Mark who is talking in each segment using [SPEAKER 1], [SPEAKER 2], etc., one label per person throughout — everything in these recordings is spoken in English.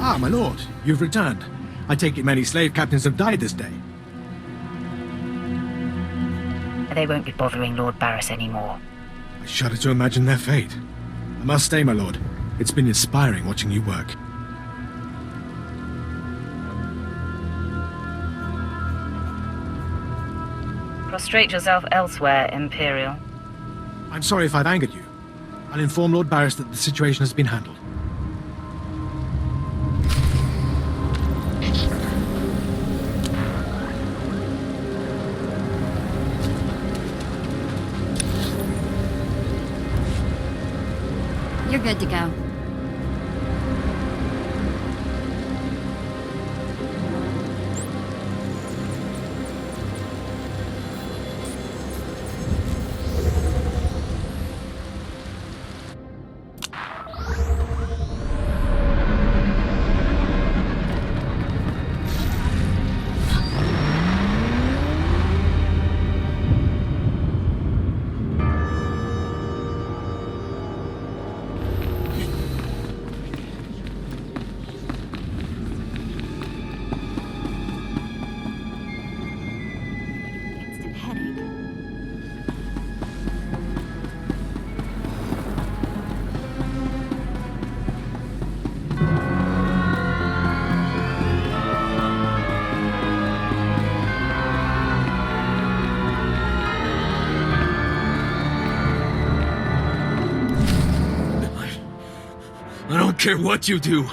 [SPEAKER 1] Ah, my lord, you've returned. I take it many slave captains have died this day.
[SPEAKER 2] They won't be bothering Lord Barris anymore.
[SPEAKER 1] I shudder to imagine their fate. I must stay, my lord. It's been inspiring watching you work.
[SPEAKER 2] Prostrate yourself elsewhere, Imperial.
[SPEAKER 1] I'm sorry if I've angered you. I'll inform Lord Barris that the situation has been handled.
[SPEAKER 3] You're good to go.
[SPEAKER 4] I don't care what you do.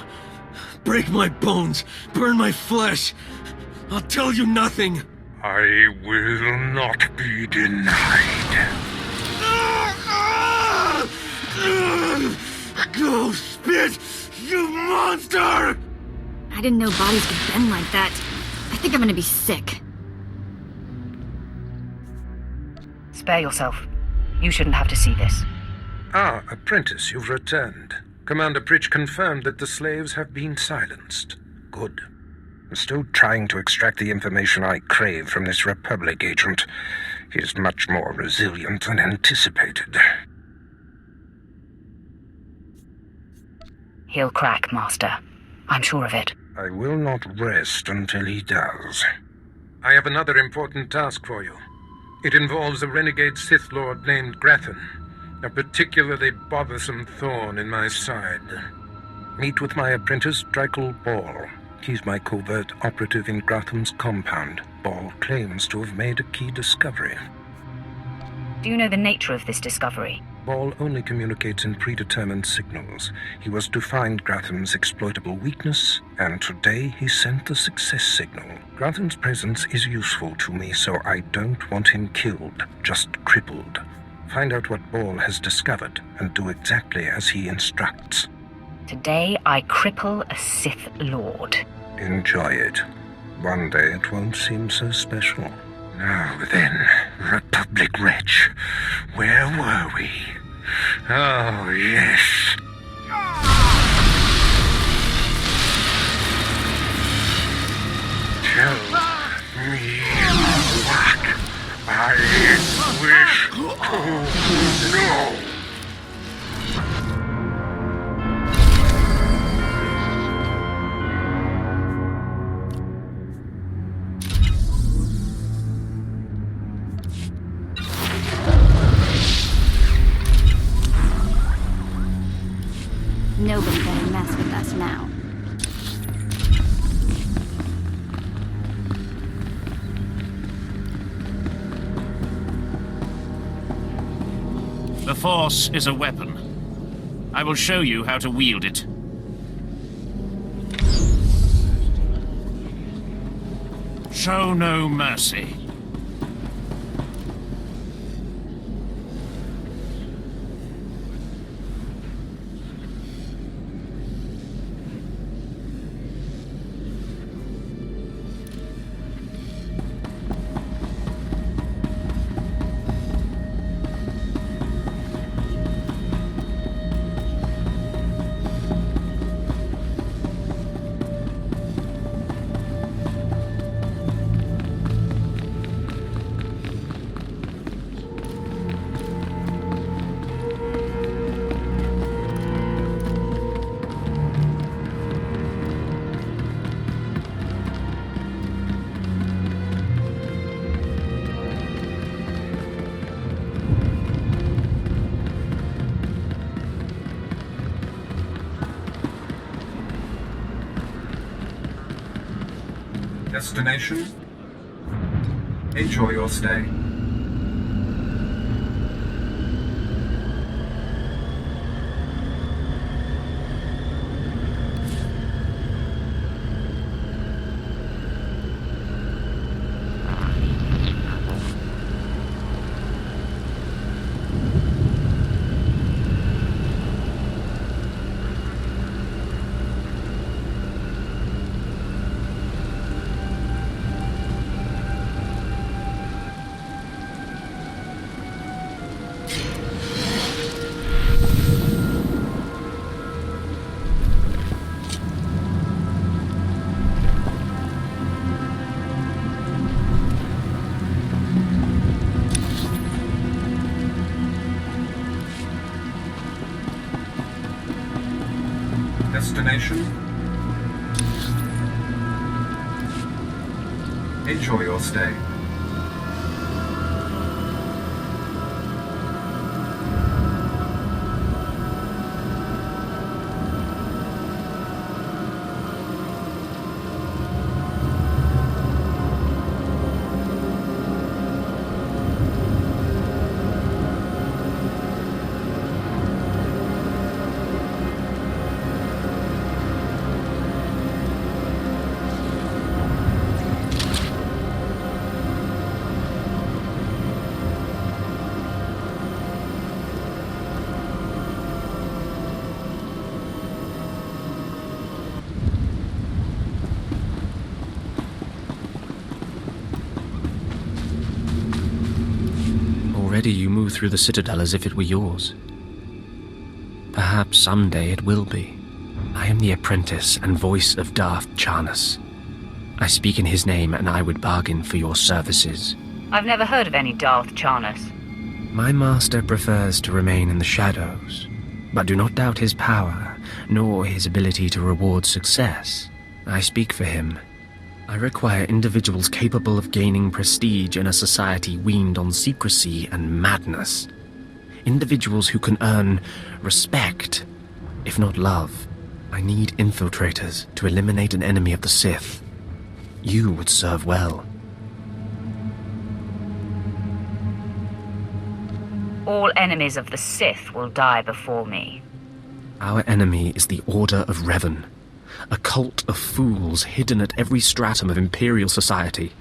[SPEAKER 4] Break my bones, burn my flesh. I'll tell you nothing.
[SPEAKER 5] I will not be denied.
[SPEAKER 4] Go spit, you monster!
[SPEAKER 3] I didn't know bodies could bend like that. I think I'm gonna be sick.
[SPEAKER 2] Spare yourself. You shouldn't have to see this.
[SPEAKER 5] Ah, apprentice, you've returned. Commander Pritch confirmed that the slaves have been silenced. Good. I'm still trying to extract the information I crave from this Republic agent. He is much more resilient than anticipated.
[SPEAKER 2] He'll crack, Master. I'm sure of it.
[SPEAKER 5] I will not rest until he does. I have another important task for you. It involves a renegade Sith Lord named Grathan, a particularly bothersome thorn in my side. Meet with my apprentice, Drykel Ball. He's my covert operative in Grathan's compound. Ball claims to have made a key discovery.
[SPEAKER 2] Do you know the nature of this discovery?
[SPEAKER 5] Ball only communicates in predetermined signals. He was to find Grathan's exploitable weakness, and today he sent the success signal. Grathan's presence is useful to me, so I don't want him killed, just crippled. Find out what Ball has discovered, and do exactly as he instructs.
[SPEAKER 2] Today I cripple a Sith Lord.
[SPEAKER 5] Enjoy it. One day it won't seem so special. Now then, Republic wretch, where were we? Oh, yes. Tell me what I wish to know.
[SPEAKER 3] Nobody better mess with us now.
[SPEAKER 6] The Force is a weapon. I will show you how to wield it. Show no mercy.
[SPEAKER 7] Destination? Enjoy your stay. Destination? Enjoy your stay.
[SPEAKER 8] Already you move through the Citadel as if it were yours. Perhaps someday it will be. I am the apprentice and voice of Darth Charnas. I speak in his name, and I would bargain for your services.
[SPEAKER 2] I've never heard of any Darth Charnas.
[SPEAKER 8] My master prefers to remain in the shadows, but do not doubt his power, nor his ability to reward success. I speak for him. I require individuals capable of gaining prestige in a society weaned on secrecy and madness. Individuals who can earn respect, if not love. I need infiltrators to eliminate an enemy of the Sith. You would serve well.
[SPEAKER 2] All enemies of the Sith will die before me.
[SPEAKER 8] Our enemy is the Order of Revan, a cult of fools hidden at every stratum of Imperial society.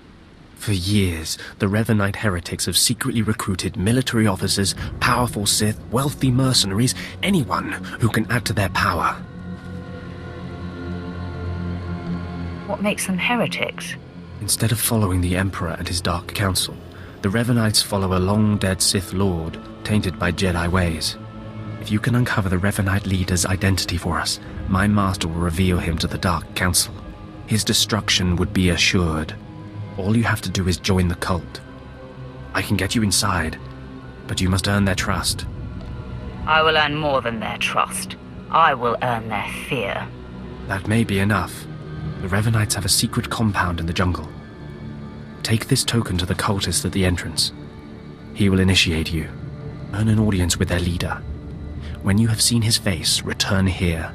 [SPEAKER 8] For years, the Revanite heretics have secretly recruited military officers, powerful Sith, wealthy mercenaries, anyone who can add to their power.
[SPEAKER 2] What makes them heretics?
[SPEAKER 8] Instead of following the Emperor and his Dark Council, the Revanites follow a long-dead Sith Lord, tainted by Jedi ways. If you can uncover the Revanite leader's identity for us, my master will reveal him to the Dark Council. His destruction would be assured. All you have to do is join the cult. I can get you inside, but you must earn their trust.
[SPEAKER 2] I will earn more than their trust. I will earn their fear.
[SPEAKER 8] That may be enough. The Revanites have a secret compound in the jungle. Take this token to the cultist at the entrance. He will initiate you. Earn an audience with their leader. When you have seen his face, return here,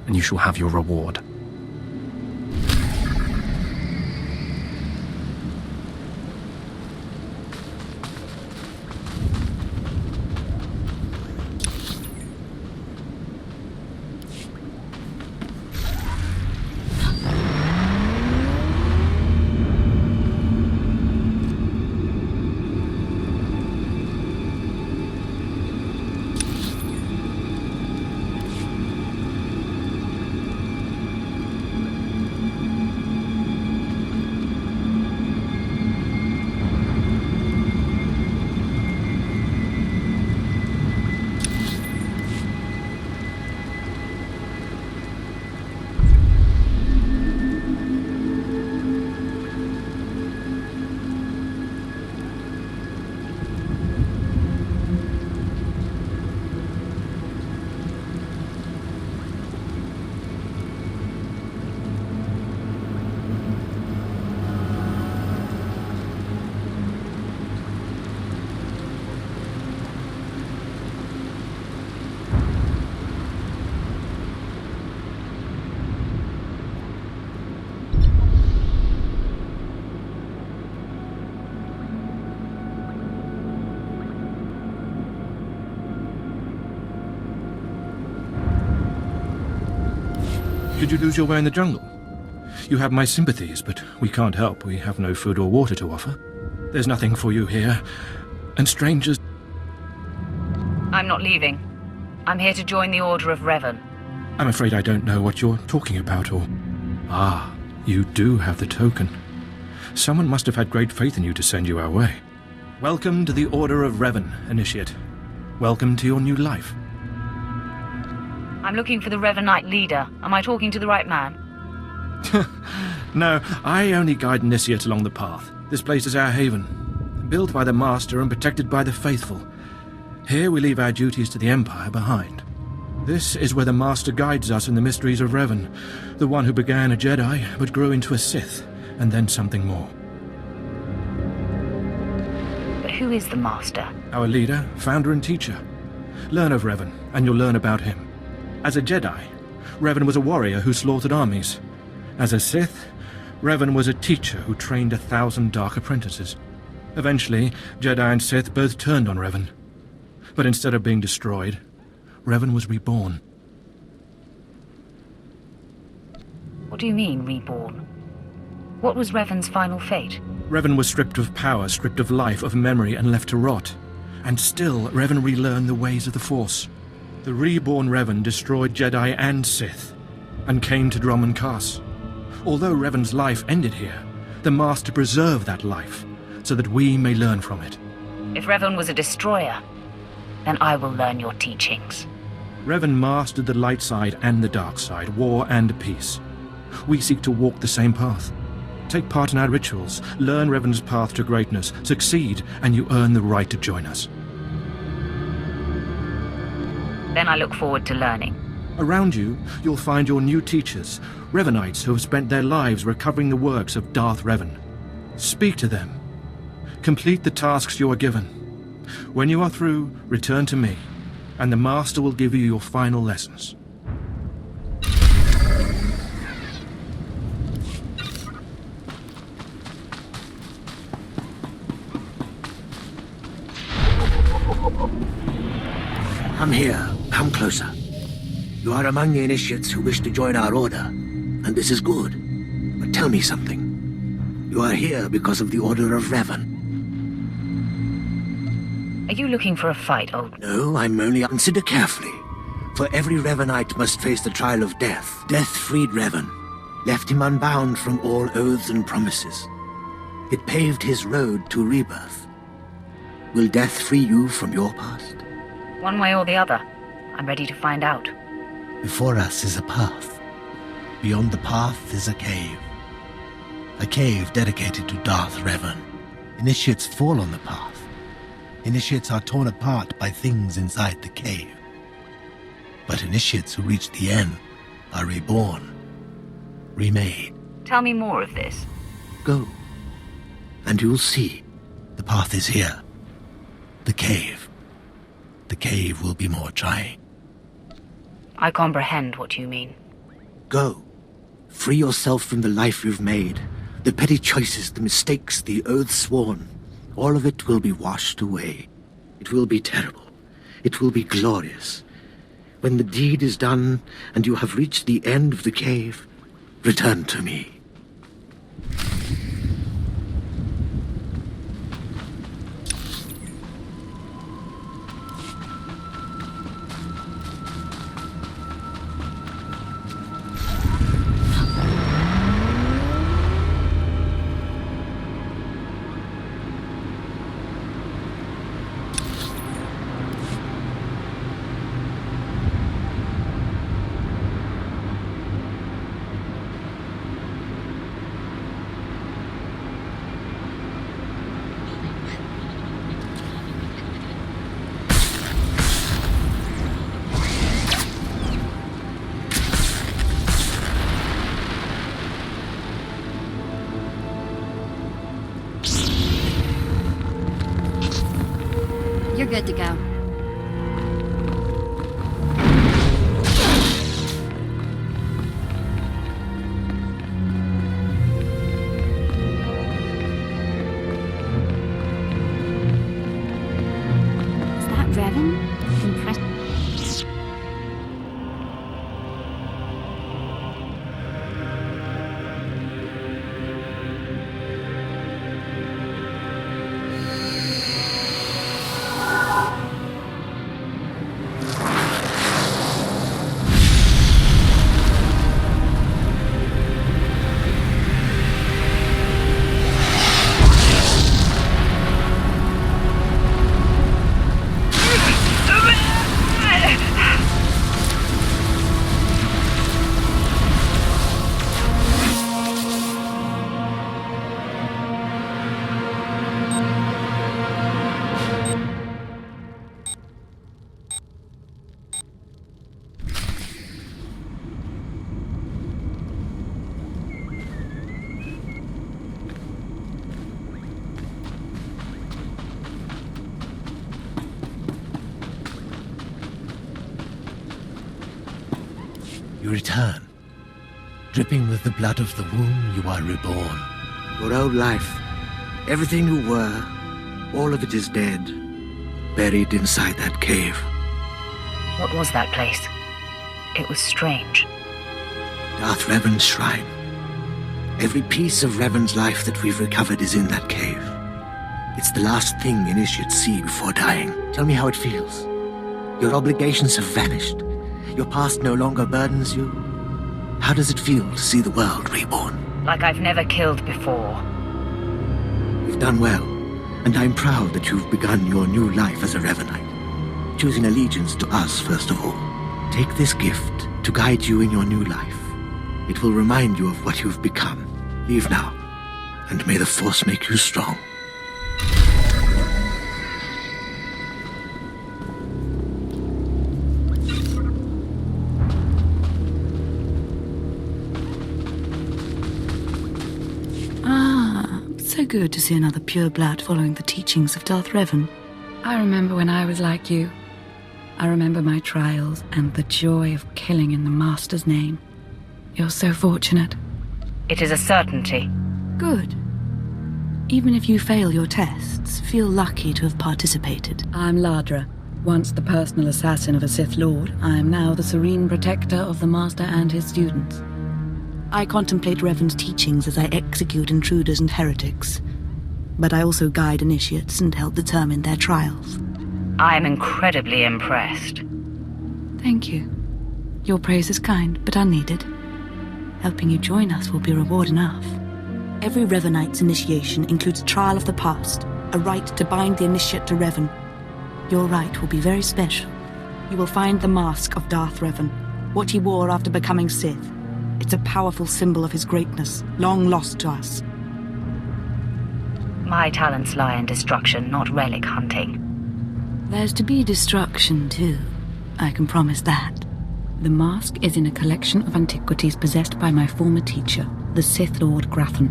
[SPEAKER 8] and you shall have your reward.
[SPEAKER 1] Did you lose your way in the jungle? You have my sympathies, but we can't help. We have no food or water to offer. There's nothing for you here, and strangers...
[SPEAKER 2] I'm not leaving. I'm here to join the Order of Revan.
[SPEAKER 1] I'm afraid I don't know what you're talking about, or... Ah, you do have the token. Someone must have had great faith in you to send you our way. Welcome to the Order of Revan, Initiate. Welcome to your new life.
[SPEAKER 2] I'm looking for the Revanite leader. Am I talking to the right man?
[SPEAKER 1] No, I only guide Initiate along the path. This place is our haven. Built by the Master and protected by the faithful. Here we leave our duties to the Empire behind. This is where the Master guides us in the mysteries of Revan, the one who began a Jedi but grew into a Sith, and then something more.
[SPEAKER 2] But who is the Master?
[SPEAKER 1] Our leader, founder and teacher. Learn of Revan, and you'll learn about him. As a Jedi, Revan was a warrior who slaughtered armies. As a Sith, Revan was a teacher who trained 1,000 dark apprentices. Eventually, Jedi and Sith both turned on Revan. But instead of being destroyed, Revan was reborn.
[SPEAKER 2] What do you mean, reborn? What was Revan's final fate?
[SPEAKER 1] Revan was stripped of power, stripped of life, of memory, and left to rot. And still, Revan relearned the ways of the Force. The reborn Revan destroyed Jedi and Sith, and came to Dromund Kaas. Although Revan's life ended here, the Master preserved that life, so that we may learn from it.
[SPEAKER 2] If Revan was a destroyer, then I will learn your teachings.
[SPEAKER 1] Revan mastered the light side and the dark side, war and peace. We seek to walk the same path. Take part in our rituals, learn Revan's path to greatness, succeed, and you earn the right to join us.
[SPEAKER 2] Then I look forward to learning.
[SPEAKER 1] Around you, you'll find your new teachers, Revanites who have spent their lives recovering the works of Darth Revan. Speak to them. Complete the tasks you are given. When you are through, return to me, and the Master will give you your final lessons.
[SPEAKER 9] I'm here. Come closer. You are among the initiates who wish to join our order, and this is good. But tell me something. You are here because of the Order of Revan.
[SPEAKER 2] Are you looking for a fight, old...
[SPEAKER 9] No, I'm only... Consider carefully. For every Revanite must face the trial of death. Death freed Revan, left him unbound from all oaths and promises. It paved his road to rebirth. Will death free you from your past?
[SPEAKER 2] One way or the other. I'm ready to find out.
[SPEAKER 9] Before us is a path. Beyond the path is a cave. A cave dedicated to Darth Revan. Initiates fall on the path. Initiates are torn apart by things inside the cave. But initiates who reach the end are reborn, remade.
[SPEAKER 2] Tell me more of this.
[SPEAKER 9] Go, and you'll see. The path is here. The cave. The cave will be more trying.
[SPEAKER 2] I comprehend what you mean.
[SPEAKER 9] Go. Free yourself from the life you've made. The petty choices, the mistakes, the oaths sworn. All of it will be washed away. It will be terrible. It will be glorious. When the deed is done, and you have reached the end of the cave, return to me.
[SPEAKER 3] You're good to go. Is that Revan?
[SPEAKER 9] return. Dripping with the blood of the womb, you are reborn.
[SPEAKER 10] Your old life, everything you were, all of it is dead, buried inside that cave.
[SPEAKER 2] What was that place? It was strange.
[SPEAKER 10] Darth Revan's shrine. Every piece of Revan's life that we've recovered is in that cave. It's the last thing initiates see before dying. Tell me how it feels. Your obligations have vanished. Your past no longer burdens you. How does it feel to see the world reborn?
[SPEAKER 2] Like I've never killed before.
[SPEAKER 10] You've done well, and I'm proud that you've begun your new life as a Revanite, choosing allegiance to us first of all. Take this gift to guide you in your new life. It will remind you of what you've become. Leave now, and may the Force make you strong.
[SPEAKER 11] So good to see another pureblood following the teachings of Darth Revan. I remember when I was like you. I remember my trials and the joy of killing in the Master's name. You're so fortunate.
[SPEAKER 2] It is a certainty.
[SPEAKER 11] Good. Even if you fail your tests, feel lucky to have participated. I'm Ladra. Once the personal assassin of a Sith Lord, I am now the serene protector of the Master and his students. I contemplate Revan's teachings as I execute intruders and heretics, but I also guide initiates and help determine their trials.
[SPEAKER 2] I am incredibly impressed.
[SPEAKER 11] Thank you. Your praise is kind, but unneeded. Helping you join us will be reward enough. Every Revanite's initiation includes a trial of the past, a rite to bind the initiate to Revan. Your rite will be very special. You will find the mask of Darth Revan, what he wore after becoming Sith. It's a powerful symbol of his greatness, long lost to us.
[SPEAKER 2] My talents lie in destruction, not relic hunting.
[SPEAKER 11] There's to be destruction, too. I can promise that. The mask is in a collection of antiquities possessed by my former teacher, the Sith Lord Grathan.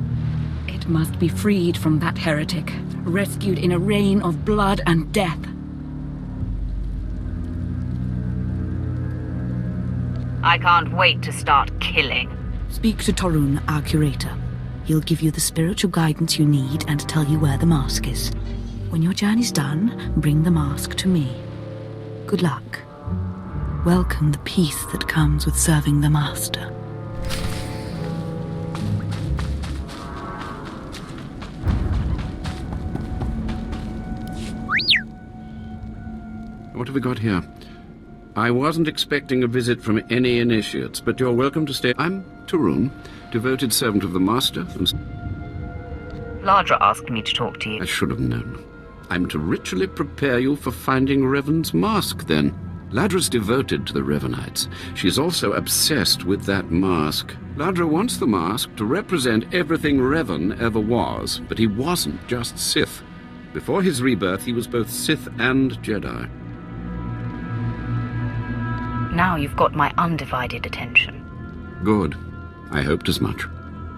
[SPEAKER 11] It must be freed from that heretic, rescued in a rain of blood and death.
[SPEAKER 2] I can't wait to start killing.
[SPEAKER 11] Speak to Torun, our curator. He'll give you the spiritual guidance you need and tell you where the mask is. When your journey's done, bring the mask to me. Good luck. Welcome the peace that comes with serving the Master.
[SPEAKER 12] What have we got here? I wasn't expecting a visit from any initiates, but you're welcome to stay. I'm Torun, devoted servant of the Master, and...
[SPEAKER 2] Ladra asked me to talk to you.
[SPEAKER 12] I should have known. I'm to ritually prepare you for finding Revan's mask, then. Ladra's devoted to the Revanites. She's also obsessed with that mask. Ladra wants the mask to represent everything Revan ever was, but he wasn't just Sith. Before his rebirth, he was both Sith and Jedi.
[SPEAKER 2] Now you've got my undivided attention.
[SPEAKER 12] Good. I hoped as much.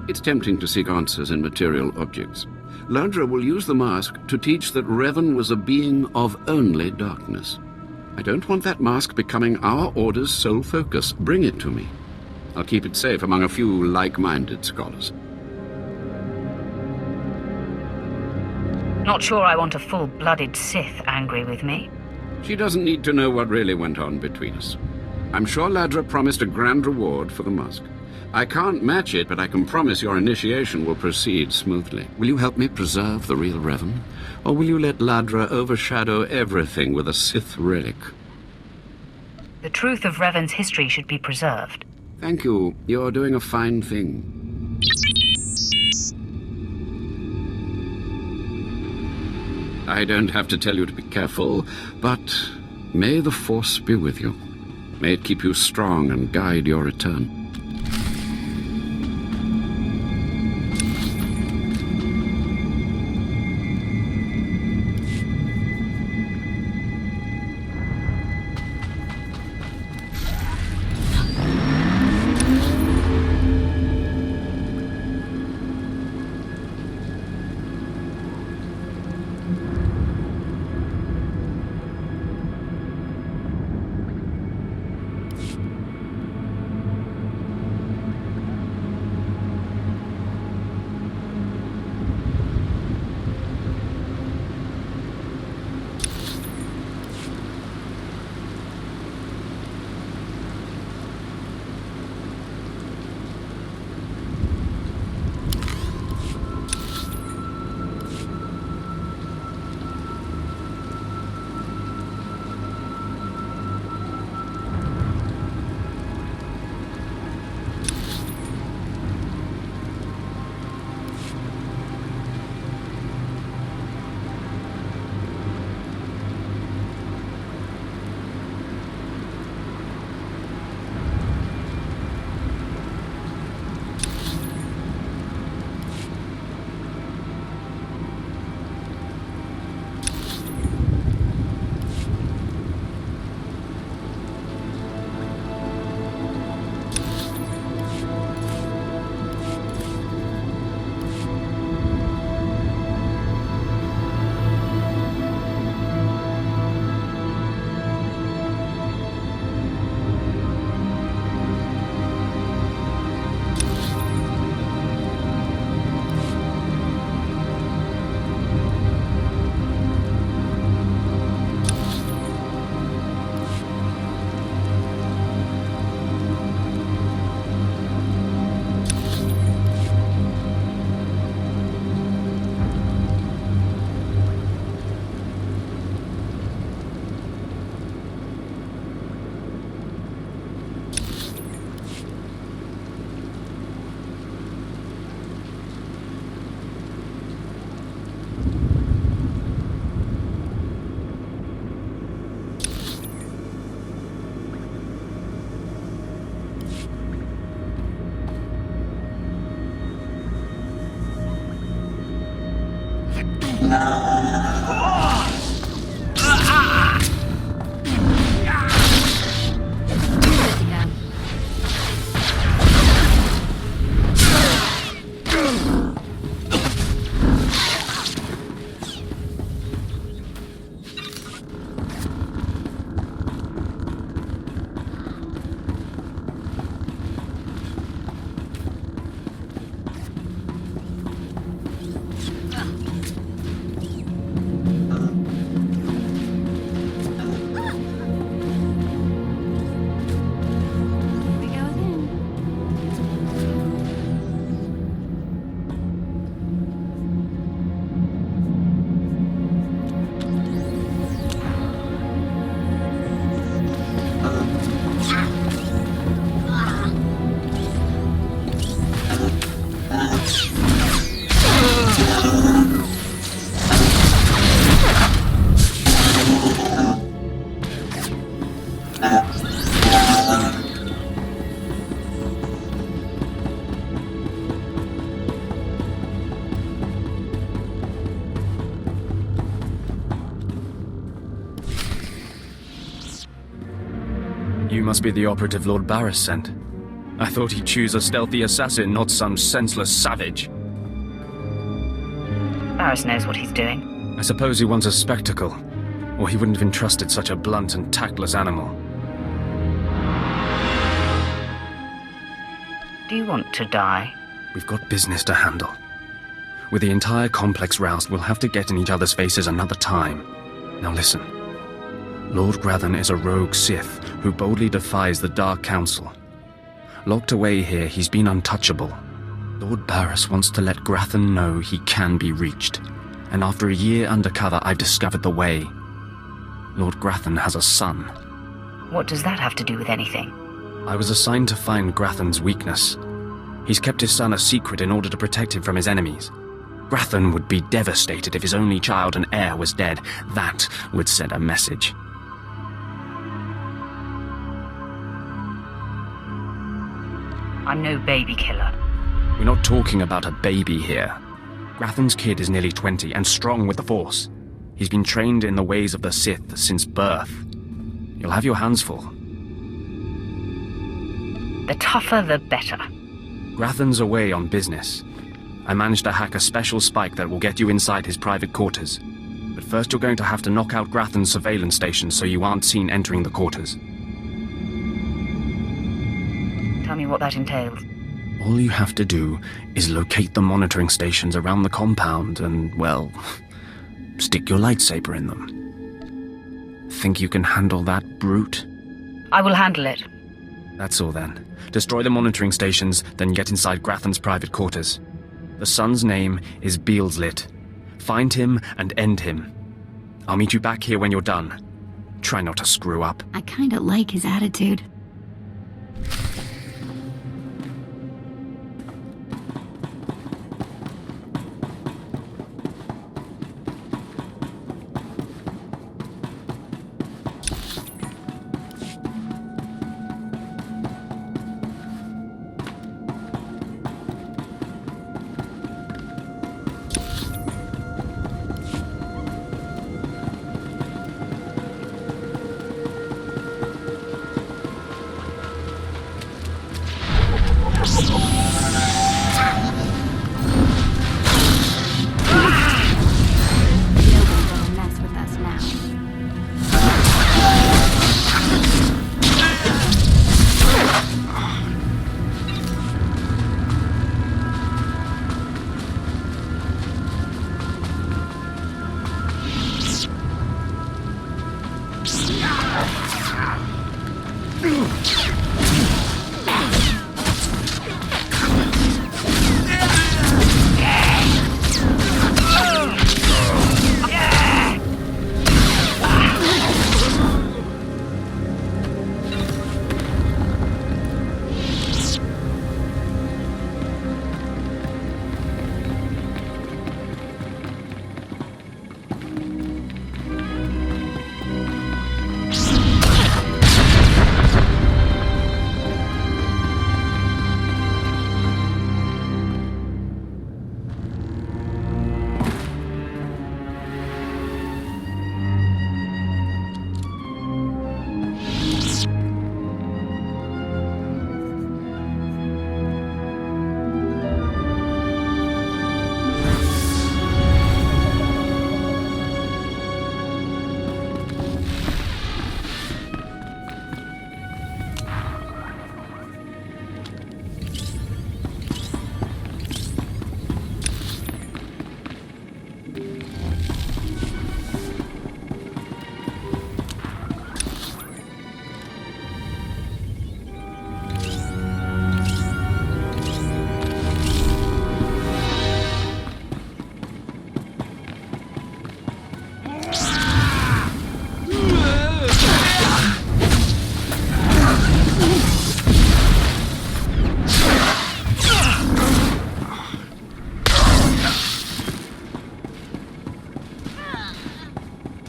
[SPEAKER 12] It's tempting to seek answers in material objects. Ladra will use the mask to teach that Revan was a being of only darkness. I don't want that mask becoming our Order's sole focus. Bring it to me. I'll keep it safe among a few like-minded scholars.
[SPEAKER 2] Not sure I want a full-blooded Sith angry with me.
[SPEAKER 12] She doesn't need to know what really went on between us. I'm sure Ladra promised a grand reward for the mask. I can't match it, but I can promise your initiation will proceed smoothly. Will you help me preserve the real Revan? Or will you let Ladra overshadow everything with a Sith relic?
[SPEAKER 2] The truth of Revan's history should be preserved.
[SPEAKER 12] Thank you. You're doing a fine thing. I don't have to tell you to be careful, but may the Force be with you. May it keep you strong and guide your return.
[SPEAKER 8] must be the operative Lord Barris sent. I thought he'd choose a stealthy assassin, not some senseless savage.
[SPEAKER 2] Barris knows what he's doing.
[SPEAKER 8] I suppose he wants a spectacle, or he wouldn't have entrusted such a blunt and tactless animal.
[SPEAKER 2] Do you want to die?
[SPEAKER 8] We've got business to handle. With the entire complex roused, we'll have to get in each other's faces another time. Now listen. Lord Grathan is a rogue Sith who boldly defies the Dark Council. Locked away here, he's been untouchable. Lord Barris wants to let Grathan know he can be reached. And after a year undercover, I've discovered the way. Lord Grathan has a son.
[SPEAKER 2] What does that have to do with anything?
[SPEAKER 8] I was assigned to find Grathan's weakness. He's kept his son a secret in order to protect him from his enemies. Grathan would be devastated if his only child and heir was dead. That would send a message.
[SPEAKER 2] I'm no baby killer.
[SPEAKER 8] We're not talking about a baby here. Grathan's kid is nearly 20 and strong with the Force. He's been trained in the ways of the Sith since birth. You'll have your hands full.
[SPEAKER 2] The tougher, the better.
[SPEAKER 8] Grathan's away on business. I managed to hack a special spike that will get you inside his private quarters. But first you're going to have to knock out Grathan's surveillance station so you aren't seen entering the quarters.
[SPEAKER 2] Tell me what that entails.
[SPEAKER 8] All you have to do is locate the monitoring stations around the compound and, well, stick your lightsaber in them. Think you can handle that, brute?
[SPEAKER 2] I will handle it.
[SPEAKER 8] That's all then. Destroy the monitoring stations, then get inside Grathan's private quarters. The son's name is Beelslit. Find him and end him. I'll meet you back here when you're done. Try not to screw up.
[SPEAKER 3] I kinda like his attitude.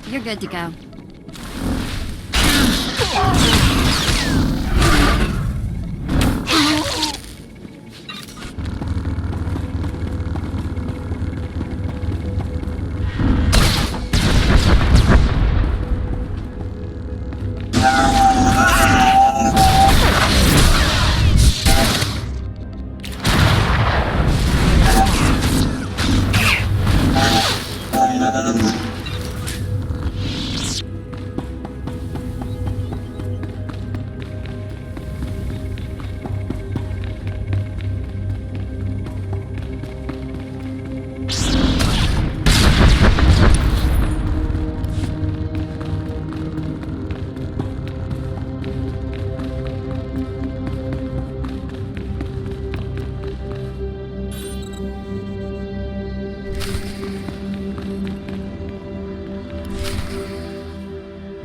[SPEAKER 3] You're good to go.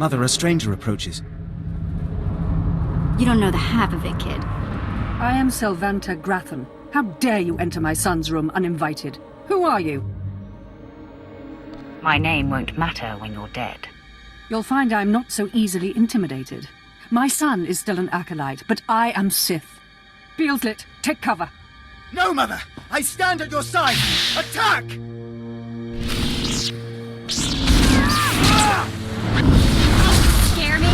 [SPEAKER 13] Mother, a stranger approaches.
[SPEAKER 3] You don't know the half of it, kid.
[SPEAKER 14] I am Sylvanta Grathan. How dare you enter my son's room uninvited? Who are you?
[SPEAKER 2] My name won't matter when you're dead.
[SPEAKER 14] You'll find I'm not so easily intimidated. My son is still an acolyte, but I am Sith. Beelslit, take cover.
[SPEAKER 13] No, Mother! I stand at your side! Attack!
[SPEAKER 3] Scare me?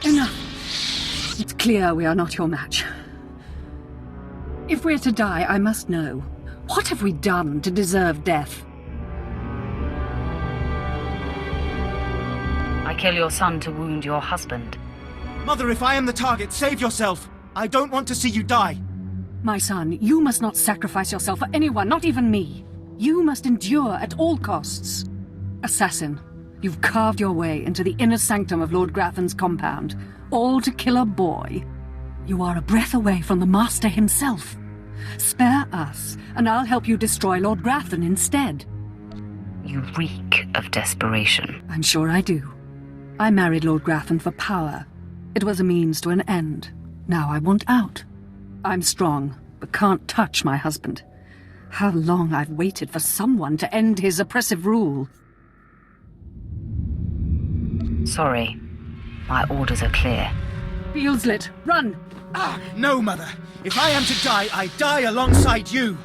[SPEAKER 14] Enough. It's clear we are not your match. If we're to die, I must know. What have we done to deserve death?
[SPEAKER 2] I kill your son to wound your husband.
[SPEAKER 13] Mother, if I am the target, save yourself! I don't want to see you die!
[SPEAKER 14] My son, you must not sacrifice yourself for anyone, not even me. You must endure at all costs. Assassin, you've carved your way into the inner sanctum of Lord Grathan's compound, all to kill a boy. You are a breath away from the Master himself. Spare us, and I'll help you destroy Lord Grathan instead.
[SPEAKER 2] You reek of desperation.
[SPEAKER 14] I'm sure I do. I married Lord Grathan for power. It was a means to an end. Now I want out. I'm strong, but can't touch my husband. How long I've waited for someone to end his oppressive rule.
[SPEAKER 2] Sorry. My orders are clear.
[SPEAKER 14] Beelslit, run!
[SPEAKER 13] Ah, no, Mother! If I am to die, I die alongside you!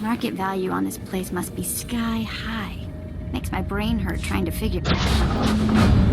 [SPEAKER 3] Market value on this place must be sky high. Makes my brain hurt trying to figure it out.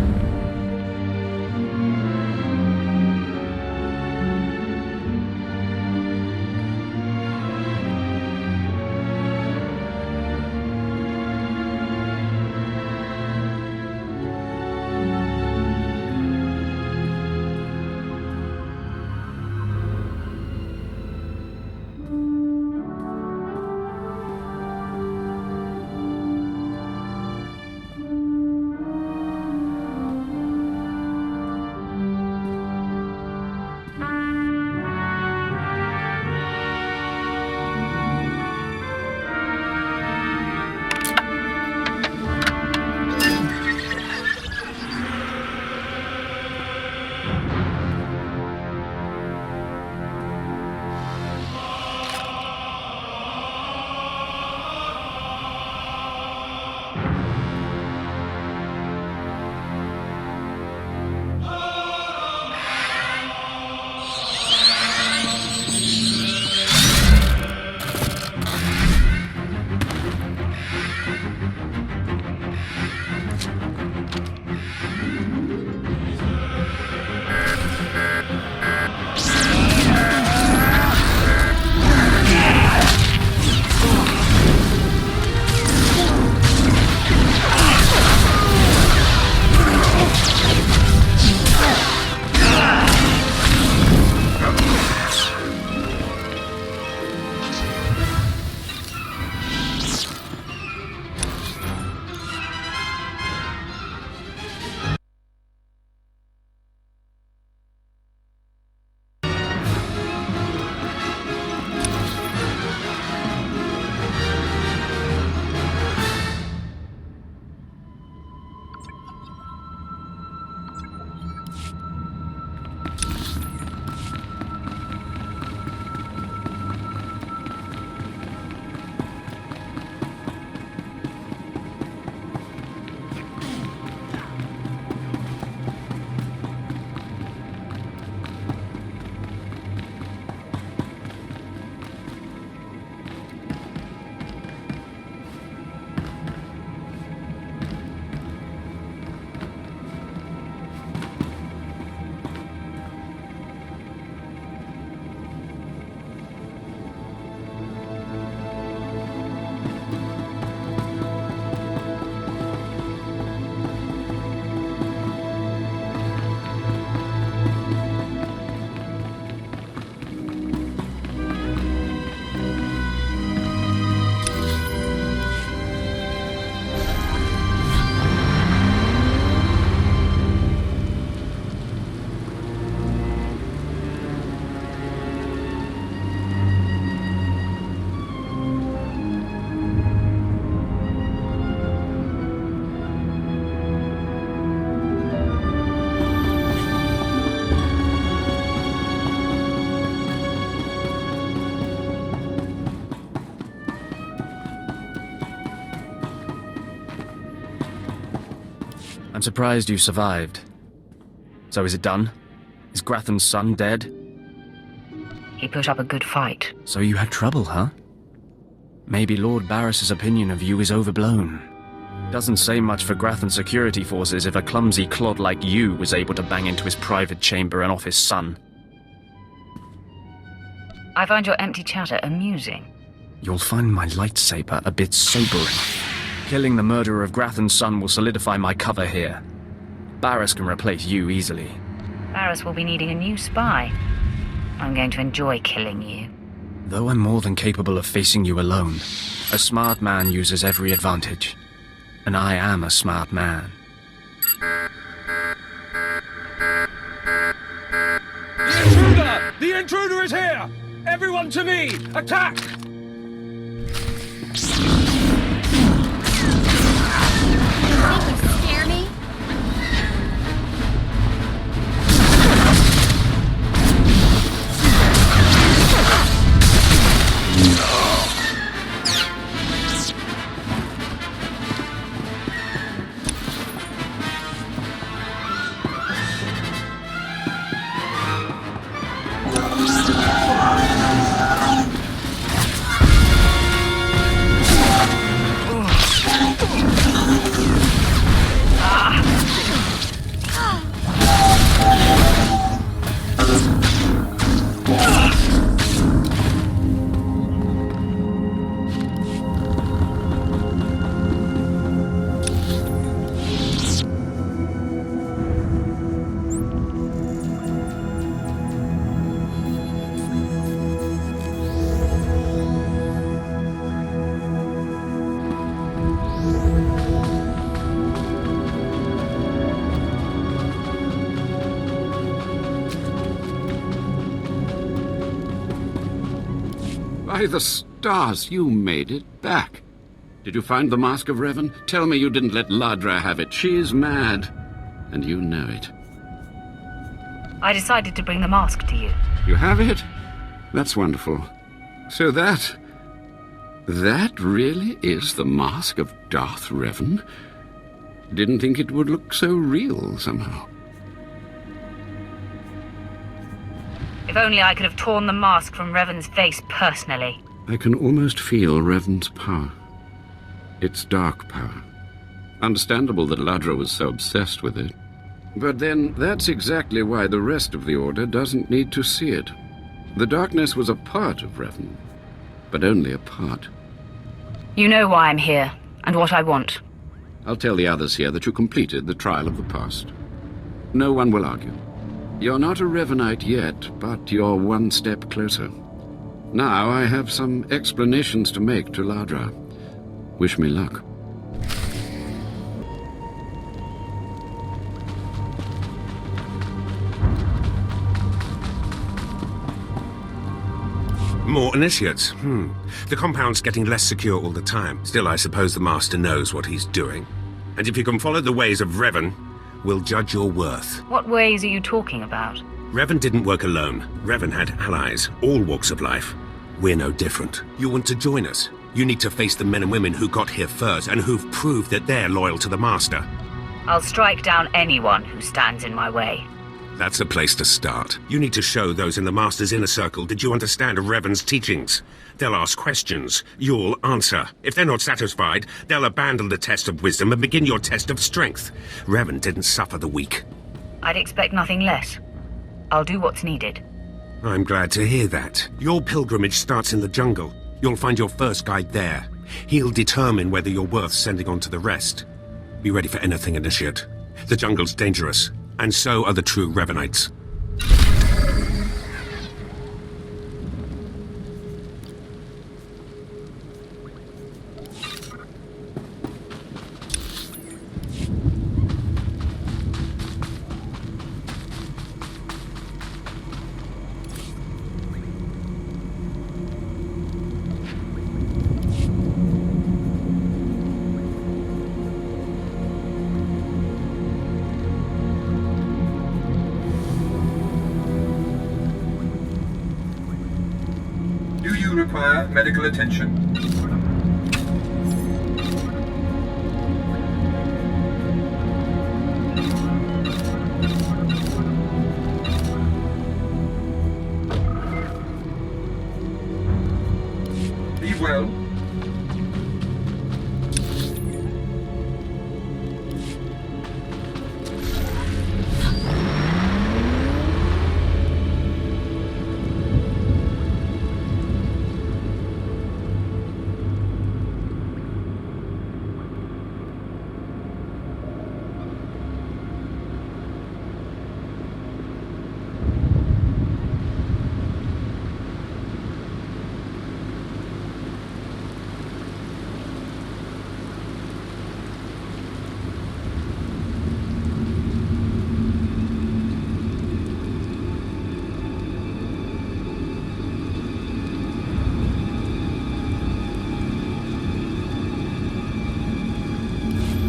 [SPEAKER 8] I'm surprised you survived. So is it done? Is Grathan's son dead?
[SPEAKER 2] He put up a good fight.
[SPEAKER 8] So you had trouble, huh? Maybe Lord Barris's opinion of you is overblown. Doesn't say much for Grathan's security forces if a clumsy clod like you was able to bang into his private chamber and off his son.
[SPEAKER 2] I find your empty chatter amusing.
[SPEAKER 8] You'll find my lightsaber a bit sobering. Killing the murderer of Grathan's son will solidify my cover here. Barris can replace you easily.
[SPEAKER 2] Barris will be needing a new spy. I'm going to enjoy killing you.
[SPEAKER 8] Though I'm more than capable of facing you alone, a smart man uses every advantage. And I am a smart man.
[SPEAKER 15] The intruder! The intruder is here! Everyone to me! Attack!
[SPEAKER 3] Scare me?
[SPEAKER 12] By the stars, you made it back. Did you find the Mask of Revan? Tell me you didn't let Ladra have it. She's mad, and you know it.
[SPEAKER 2] I decided to bring the mask to you.
[SPEAKER 12] You have it? That's wonderful. So that really is the mask of Darth Revan? Didn't think it would look so real somehow.
[SPEAKER 2] If only I could have torn the mask from Revan's face personally.
[SPEAKER 12] I can almost feel Revan's power. It's dark power. Understandable that Ladra was so obsessed with it. But then, that's exactly why the rest of the Order doesn't need to see it. The darkness was a part of Revan, but only a part.
[SPEAKER 2] You know why I'm here, and what I want.
[SPEAKER 12] I'll tell the others here that you completed the trial of the past. No one will argue. You're not a Revanite yet, but you're one step closer. Now I have some explanations to make to Ladra. Wish me luck.
[SPEAKER 16] More initiates. The compound's getting less secure all the time. Still, I suppose the Master knows what he's doing. And if you can follow the ways of Revan, will judge your worth.
[SPEAKER 2] What ways are you talking about?
[SPEAKER 16] Revan didn't work alone. Revan had allies, all walks of life. We're no different. You want to join us? You need to face the men and women who got here first and who've proved that they're loyal to the Master.
[SPEAKER 2] I'll strike down anyone who stands in my way.
[SPEAKER 16] That's a place to start. You need to show those in the Master's inner circle that you understand Revan's teachings. They'll ask questions. You'll answer. If they're not satisfied, they'll abandon the test of wisdom and begin your test of strength. Revan didn't suffer the weak.
[SPEAKER 2] I'd expect nothing less. I'll do what's needed.
[SPEAKER 16] I'm glad to hear that. Your pilgrimage starts in the jungle. You'll find your first guide there. He'll determine whether you're worth sending on to the rest. Be ready for anything, Initiate. The jungle's dangerous, and so are the true Revanites.
[SPEAKER 7] Require medical attention. Be well.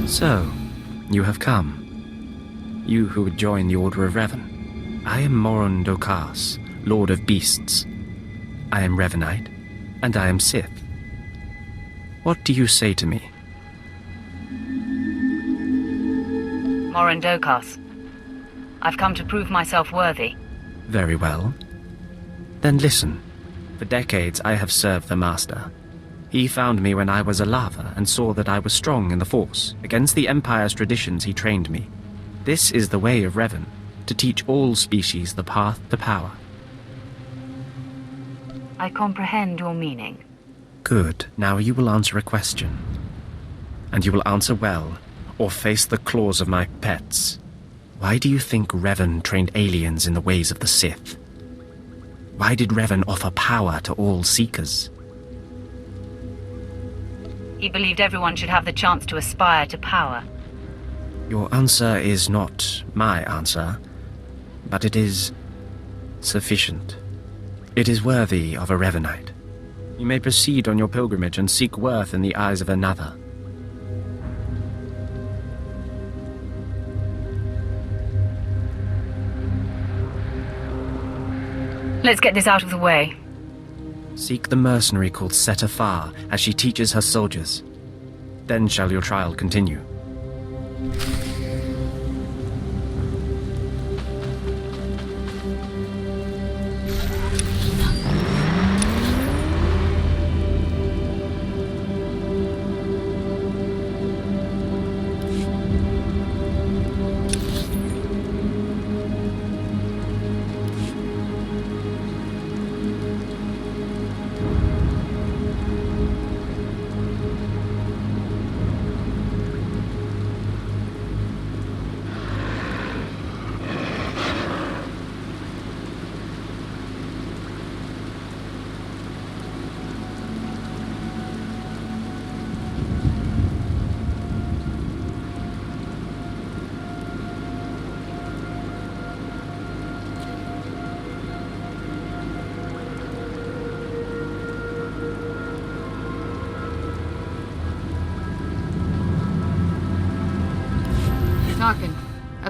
[SPEAKER 8] So, you have come. You who would join the Order of Revan. I am Moron Dokas, Lord of Beasts. I am Revanite, and I am Sith. What do you say to me?
[SPEAKER 2] Moron Dokas. I've come to prove myself worthy.
[SPEAKER 8] Very well. Then listen. For decades I have served the Master. He found me when I was a lava and saw that I was strong in the Force. Against the Empire's traditions he trained me. This is the way of Revan, to teach all species the path to power.
[SPEAKER 2] I comprehend your meaning.
[SPEAKER 8] Good. Now you will answer a question. And you will answer well, or face the claws of my pets. Why do you think Revan trained aliens in the ways of the Sith? Why did Revan offer power to all Seekers?
[SPEAKER 2] He believed everyone should have the chance to aspire to power.
[SPEAKER 8] Your answer is not my answer, but it is sufficient. It is worthy of a Revanite. You may proceed on your pilgrimage and seek worth in the eyes of another.
[SPEAKER 2] Let's get this out of the way.
[SPEAKER 8] Seek the mercenary called Setafar as she teaches her soldiers. Then shall your trial continue.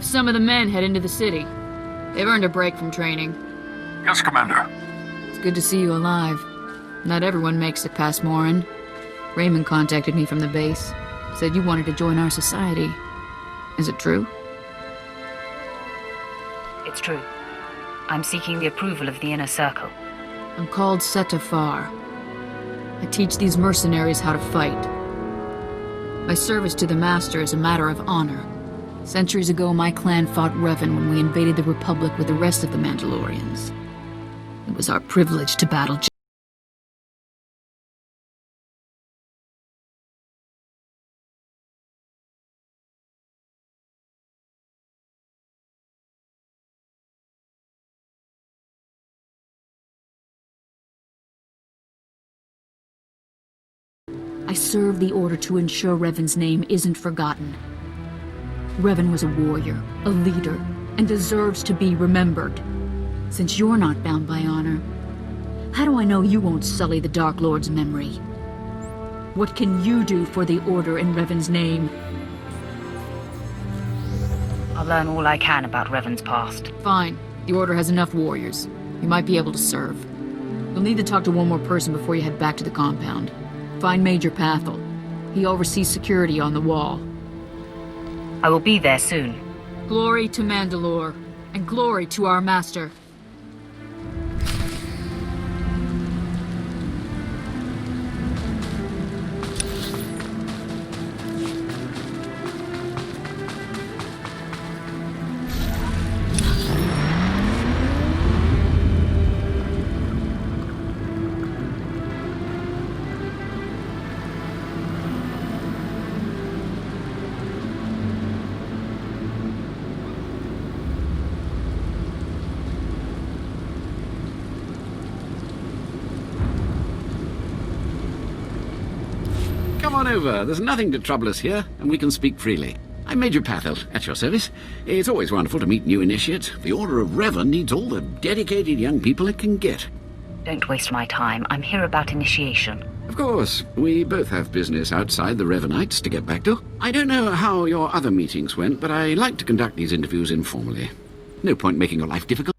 [SPEAKER 17] some of the men head into the city. They've earned a break from training.
[SPEAKER 18] Yes, Commander.
[SPEAKER 17] It's good to see you alive. Not everyone makes it past Morin. Raymond contacted me from the base. Said you wanted to join our society. Is it true?
[SPEAKER 2] It's true. I'm seeking the approval of the Inner Circle.
[SPEAKER 17] I'm called Setafar. I teach these mercenaries how to fight. My service to the Master is a matter of honor. Centuries ago, my clan fought Revan when we invaded the Republic with the rest of the Mandalorians. It was our privilege to battle I serve the Order to ensure Revan's name isn't forgotten. Revan was a warrior, a leader, and deserves to be remembered. Since you're not bound by honor, how do I know you won't sully the Dark Lord's memory? What can you do for the Order in Revan's name?
[SPEAKER 2] I'll learn all I can about Revan's past.
[SPEAKER 17] Fine. The Order has enough warriors. You might be able to serve. You'll need to talk to one more person before you head back to the compound. Find Major Pathel. He oversees security on the wall.
[SPEAKER 2] I will be there soon.
[SPEAKER 17] Glory to Mandalore, and glory to our Master.
[SPEAKER 12] Come on over. There's nothing to trouble us here, and we can speak freely. I'm Major Pathel, at your service. It's always wonderful to meet new initiates. The Order of Revan needs all the dedicated young people it can get.
[SPEAKER 2] Don't waste my time. I'm here about initiation.
[SPEAKER 12] Of course. We both have business outside the Revanites to get back to. I don't know how your other meetings went, but I like to conduct these interviews informally. No point making your life difficult.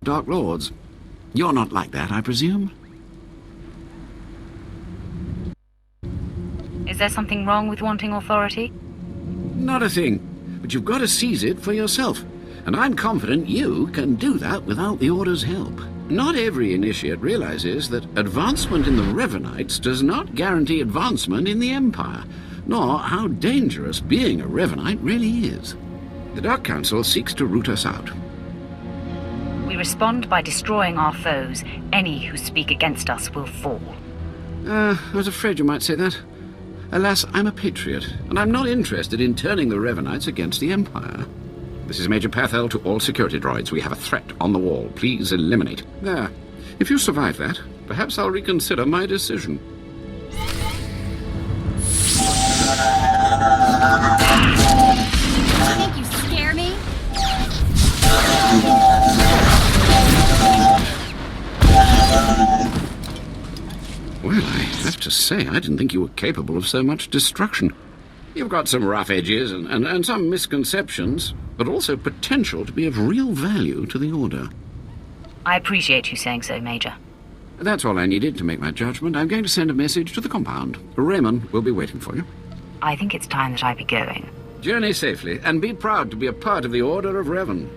[SPEAKER 12] Dark Lords. You're not like that, I presume?
[SPEAKER 2] Is there something wrong with wanting authority?
[SPEAKER 12] Not a thing. But you've got to seize it for yourself. And I'm confident you can do that without the Order's help. Not every initiate realizes that advancement in the Revanites does not guarantee advancement in the Empire, nor how dangerous being a Revanite really is. The Dark Council seeks to root us out.
[SPEAKER 2] We respond by destroying our foes. Any who speak against us will fall.
[SPEAKER 12] I was afraid you might say that. Alas, I'm a patriot, and I'm not interested in turning the Revanites against the Empire. This is Major Pathel to all security droids. We have a threat on the wall. Please eliminate. There. If you survive that, perhaps I'll reconsider my decision.
[SPEAKER 3] You think you scare me?
[SPEAKER 12] Well, I have to say, I didn't think you were capable of so much destruction. You've got some rough edges and some misconceptions, but also potential to be of real value to the Order.
[SPEAKER 2] I appreciate you saying so, Major.
[SPEAKER 12] That's all I needed to make my judgment. I'm going to send a message to the compound. Raymond will be waiting for you.
[SPEAKER 2] I think it's time that I be going.
[SPEAKER 12] Journey safely, and be proud to be a part of the Order of Revan.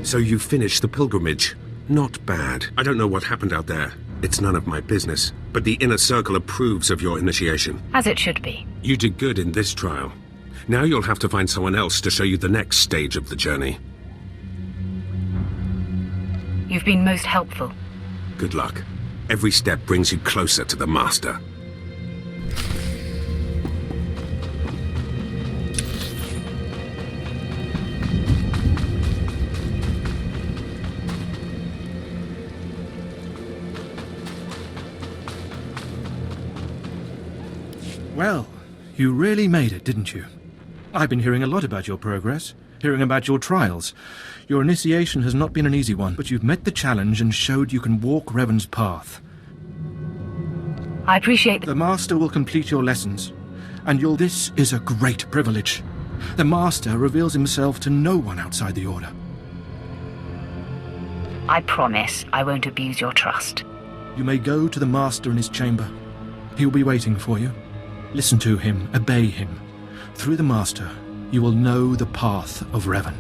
[SPEAKER 16] So you finished the pilgrimage. Not bad. I don't know what happened out there. It's none of my business. But the Inner Circle approves of your initiation.
[SPEAKER 2] As it should be.
[SPEAKER 16] You did good in this trial. Now you'll have to find someone else to show you the next stage of the journey.
[SPEAKER 2] You've been most helpful.
[SPEAKER 16] Good luck. Every step brings you closer to the Master.
[SPEAKER 1] Well, you really made it, didn't you? I've been hearing a lot about your progress, hearing about your trials. Your initiation has not been an easy one, but you've met the challenge and showed you can walk Revan's path.
[SPEAKER 2] I appreciate
[SPEAKER 1] the Master will complete your lessons, and this is a great privilege. The Master reveals himself to no one outside the Order.
[SPEAKER 2] I promise I won't abuse your trust.
[SPEAKER 1] You may go to the Master in his chamber. He'll be waiting for you. Listen to him, obey him. Through the Master, you will know the path of Revan.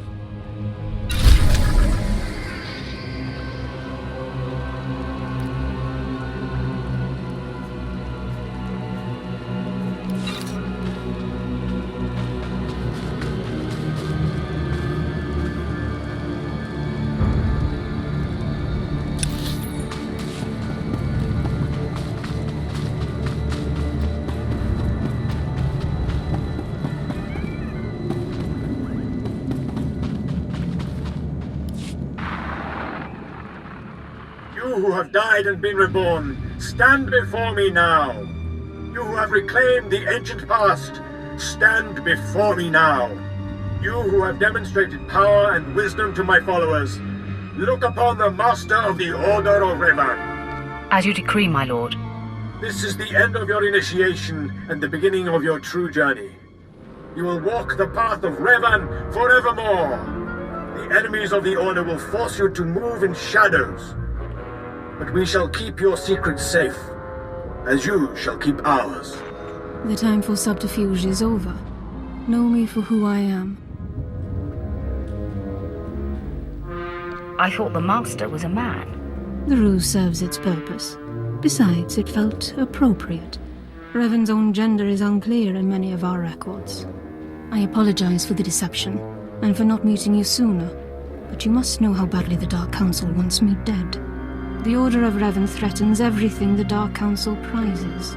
[SPEAKER 18] Who have died and been reborn, stand before me now. You who have reclaimed the ancient past, stand before me now. You who have demonstrated power and wisdom to my followers, look upon the Master of the Order of Revan.
[SPEAKER 2] As you decree, my lord.
[SPEAKER 18] This is the end of your initiation and the beginning of your true journey. You will walk the path of Revan forevermore. The enemies of the Order will force you to move in shadows. But we shall keep your secrets safe, as you shall keep ours.
[SPEAKER 14] The time for subterfuge is over. Know me for who I am.
[SPEAKER 2] I thought the Master was a man.
[SPEAKER 14] The ruse serves its purpose. Besides, it felt appropriate. Revan's own gender is unclear in many of our records. I apologize for the deception, and for not meeting you sooner, but you must know how badly the Dark Council wants me dead. The Order of Revan threatens everything the Dark Council prizes.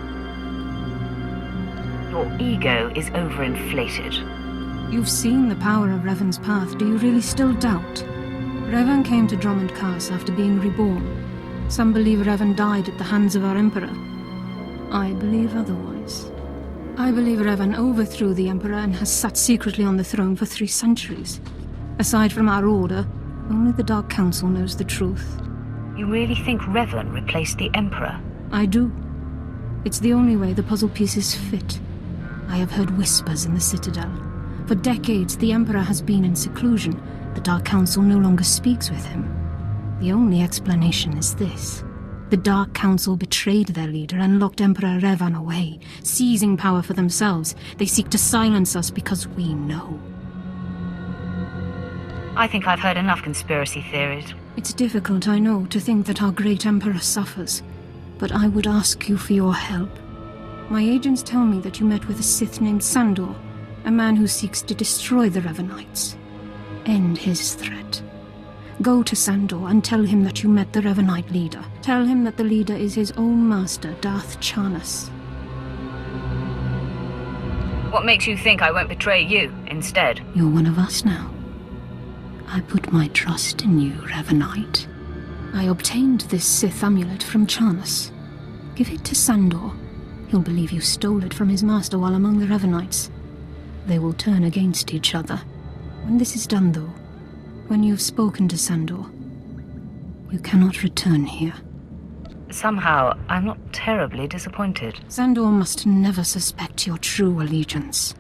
[SPEAKER 2] Your ego is overinflated.
[SPEAKER 14] You've seen the power of Revan's path. Do you really still doubt? Revan came to Drummond Cast after being reborn. Some believe Revan died at the hands of our Emperor. I believe otherwise. I believe Revan overthrew the Emperor and has sat secretly on the throne for 3 centuries. Aside from our Order, only the Dark Council knows the truth.
[SPEAKER 2] You really think Revan replaced the Emperor?
[SPEAKER 14] I do. It's the only way the puzzle pieces fit. I have heard whispers in the Citadel. For decades, the Emperor has been in seclusion. The Dark Council no longer speaks with him. The only explanation is this. The Dark Council betrayed their leader and locked Emperor Revan away, seizing power for themselves. They seek to silence us because we know.
[SPEAKER 2] I think I've heard enough conspiracy theories.
[SPEAKER 14] It's difficult, I know, to think that our great Emperor suffers, but I would ask you for your help. My agents tell me that you met with a Sith named Sandor, a man who seeks to destroy the Revanites. End his threat. Go to Sandor and tell him that you met the Revanite leader. Tell him that the leader is his own master, Darth Charnas.
[SPEAKER 2] What makes you think I won't betray you instead?
[SPEAKER 14] You're one of us now. I put my trust in you, Revanite. I obtained this Sith amulet from Charnas. Give it to Sandor. He'll believe you stole it from his master while among the Revanites. They will turn against each other. When this is done, though, when you've spoken to Sandor, you cannot return here.
[SPEAKER 2] Somehow, I'm not terribly disappointed.
[SPEAKER 14] Sandor must never suspect your true allegiance.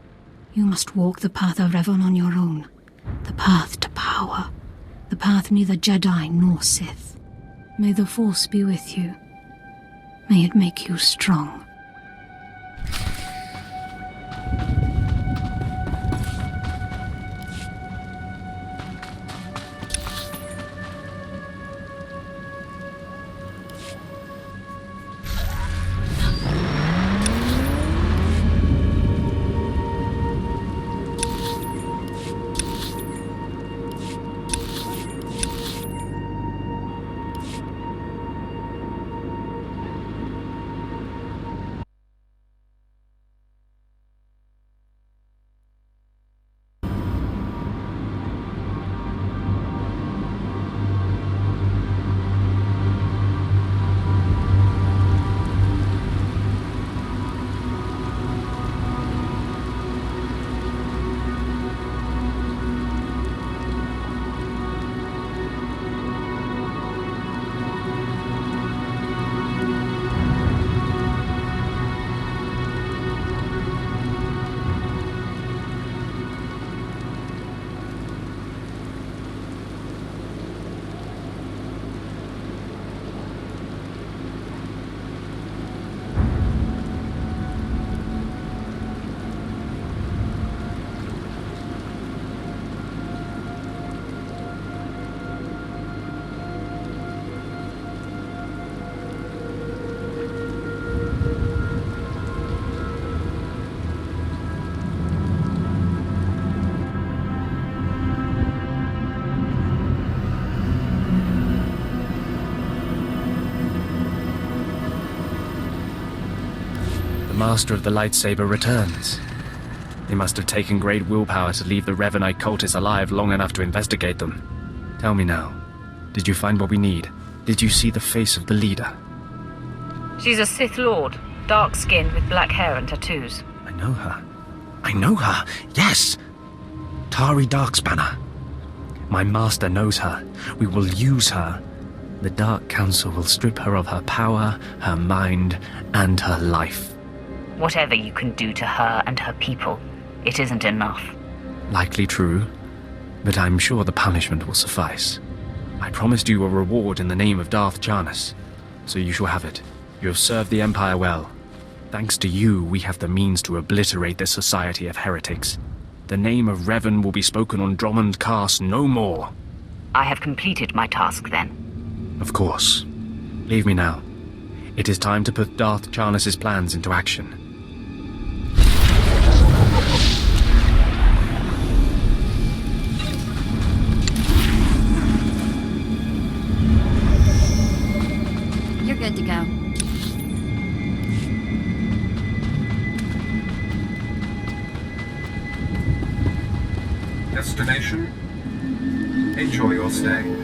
[SPEAKER 14] You must walk the path of Revan on your own. The path to power. The path neither Jedi nor Sith. May the Force be with you. May it make you strong.
[SPEAKER 8] Master of the Lightsaber returns. They must have taken great willpower to leave the Revanite cultists alive long enough to investigate them. Tell me now, did you find what we need? Did you see the face of the leader?
[SPEAKER 2] She's a Sith Lord, dark-skinned with black hair and tattoos.
[SPEAKER 8] I know her. I know her, yes! Tari Darkspanner. My master knows her. We will use her. The Dark Council will strip her of her power, her mind, and her life.
[SPEAKER 2] Whatever you can do to her and her people, it isn't enough.
[SPEAKER 8] Likely true, but I'm sure the punishment will suffice. I promised you a reward in the name of Darth Jarnus, so you shall have it. You have served the Empire well. Thanks to you, we have the means to obliterate this society of heretics. The name of Revan will be spoken on Drummond Cast no more.
[SPEAKER 2] I have completed my task then.
[SPEAKER 8] Of course. Leave me now. It is time to put Darth Jarnus' plans into action.
[SPEAKER 3] You're good to go.
[SPEAKER 7] Destination? Enjoy your stay.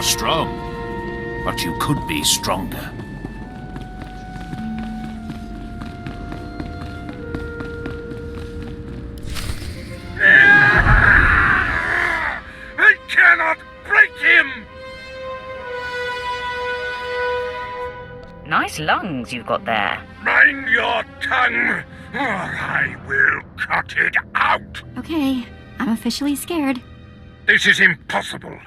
[SPEAKER 6] Strong, but you could be stronger.
[SPEAKER 5] I cannot break him!
[SPEAKER 2] Nice lungs you've got there.
[SPEAKER 5] Mind your tongue, or I will cut it out.
[SPEAKER 3] Okay, I'm officially scared.
[SPEAKER 5] This is impossible.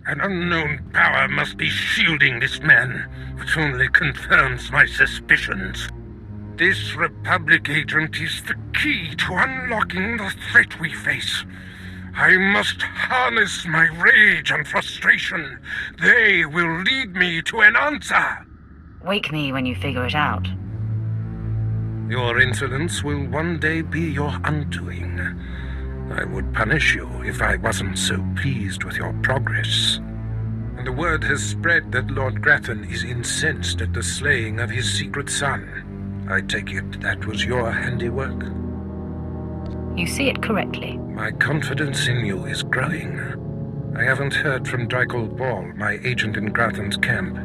[SPEAKER 5] An unknown power must be shielding this man, which only confirms my suspicions. This Republic agent is the key to unlocking the threat we face. I must harness my rage and frustration. They will lead me to an answer.
[SPEAKER 2] Wake me when you figure it out.
[SPEAKER 5] Your insolence will one day be your undoing. I would punish you if I wasn't so pleased with your progress. And the word has spread that Lord Grathan is incensed at the slaying of his secret son. I take it that was your handiwork?
[SPEAKER 2] You see it correctly.
[SPEAKER 5] My confidence in you is growing. I haven't heard from Drykel Ball, my agent in Grathan's camp.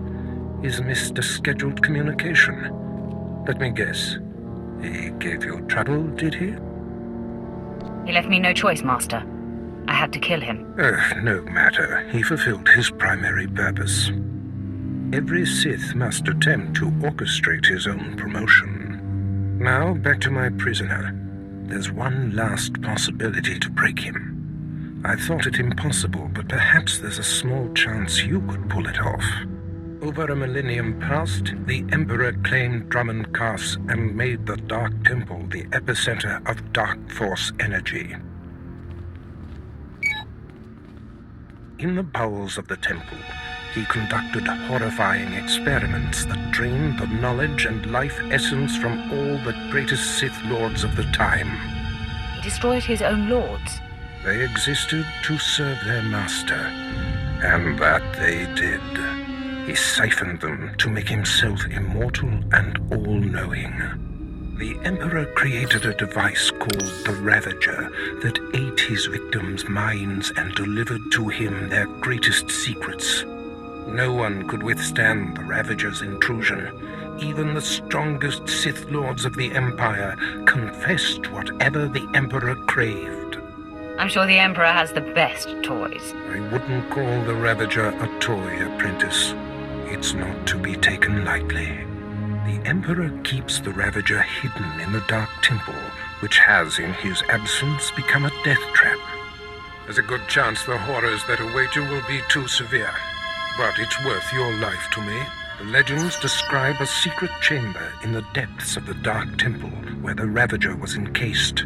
[SPEAKER 5] He's missed a scheduled communication. Let me guess. He gave you trouble, did he?
[SPEAKER 2] He left me no choice, Master. I had to kill him.
[SPEAKER 5] No matter. He fulfilled his primary purpose. Every Sith must attempt to orchestrate his own promotion. Now, back to my prisoner. There's one last possibility to break him. I thought it impossible, but perhaps there's a small chance you could pull it off. Over a millennium past, the Emperor claimed Drummond Cass and made the Dark Temple the epicenter of Dark Force energy. In the bowels of the temple, he conducted horrifying experiments that drained the knowledge and life essence from all the greatest Sith Lords of the time.
[SPEAKER 2] He destroyed his own lords.
[SPEAKER 5] They existed to serve their master, and that they did. He siphoned them to make himself immortal and all-knowing. The Emperor created a device called the Ravager that ate his victims' minds and delivered to him their greatest secrets. No one could withstand the Ravager's intrusion. Even the strongest Sith Lords of the Empire confessed whatever the Emperor craved.
[SPEAKER 2] I'm sure the Emperor has the best toys.
[SPEAKER 5] I wouldn't call the Ravager a toy, apprentice. It's not to be taken lightly. The Emperor keeps the Ravager hidden in the Dark Temple, which has, in his absence, become a death trap. There's a good chance the horrors that await you will be too severe. But it's worth your life to me. The legends describe a secret chamber in the depths of the Dark Temple where the Ravager was encased.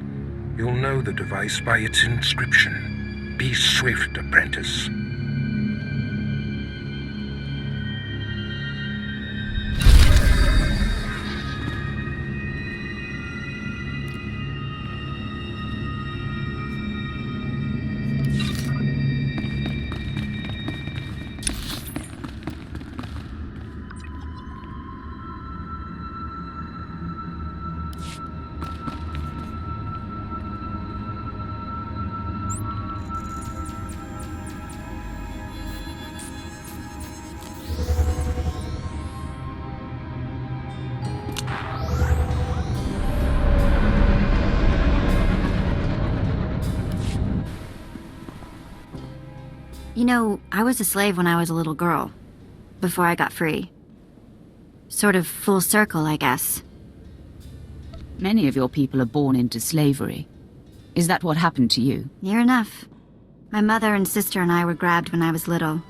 [SPEAKER 5] You'll know the device by its inscription. Be swift, apprentice.
[SPEAKER 3] You know, I was a slave when I was a little girl, before I got free. Sort of full circle, I guess.
[SPEAKER 11] Many of your people are born into slavery. Is that what happened to you?
[SPEAKER 3] Near enough. My mother and sister and I were grabbed when I was little.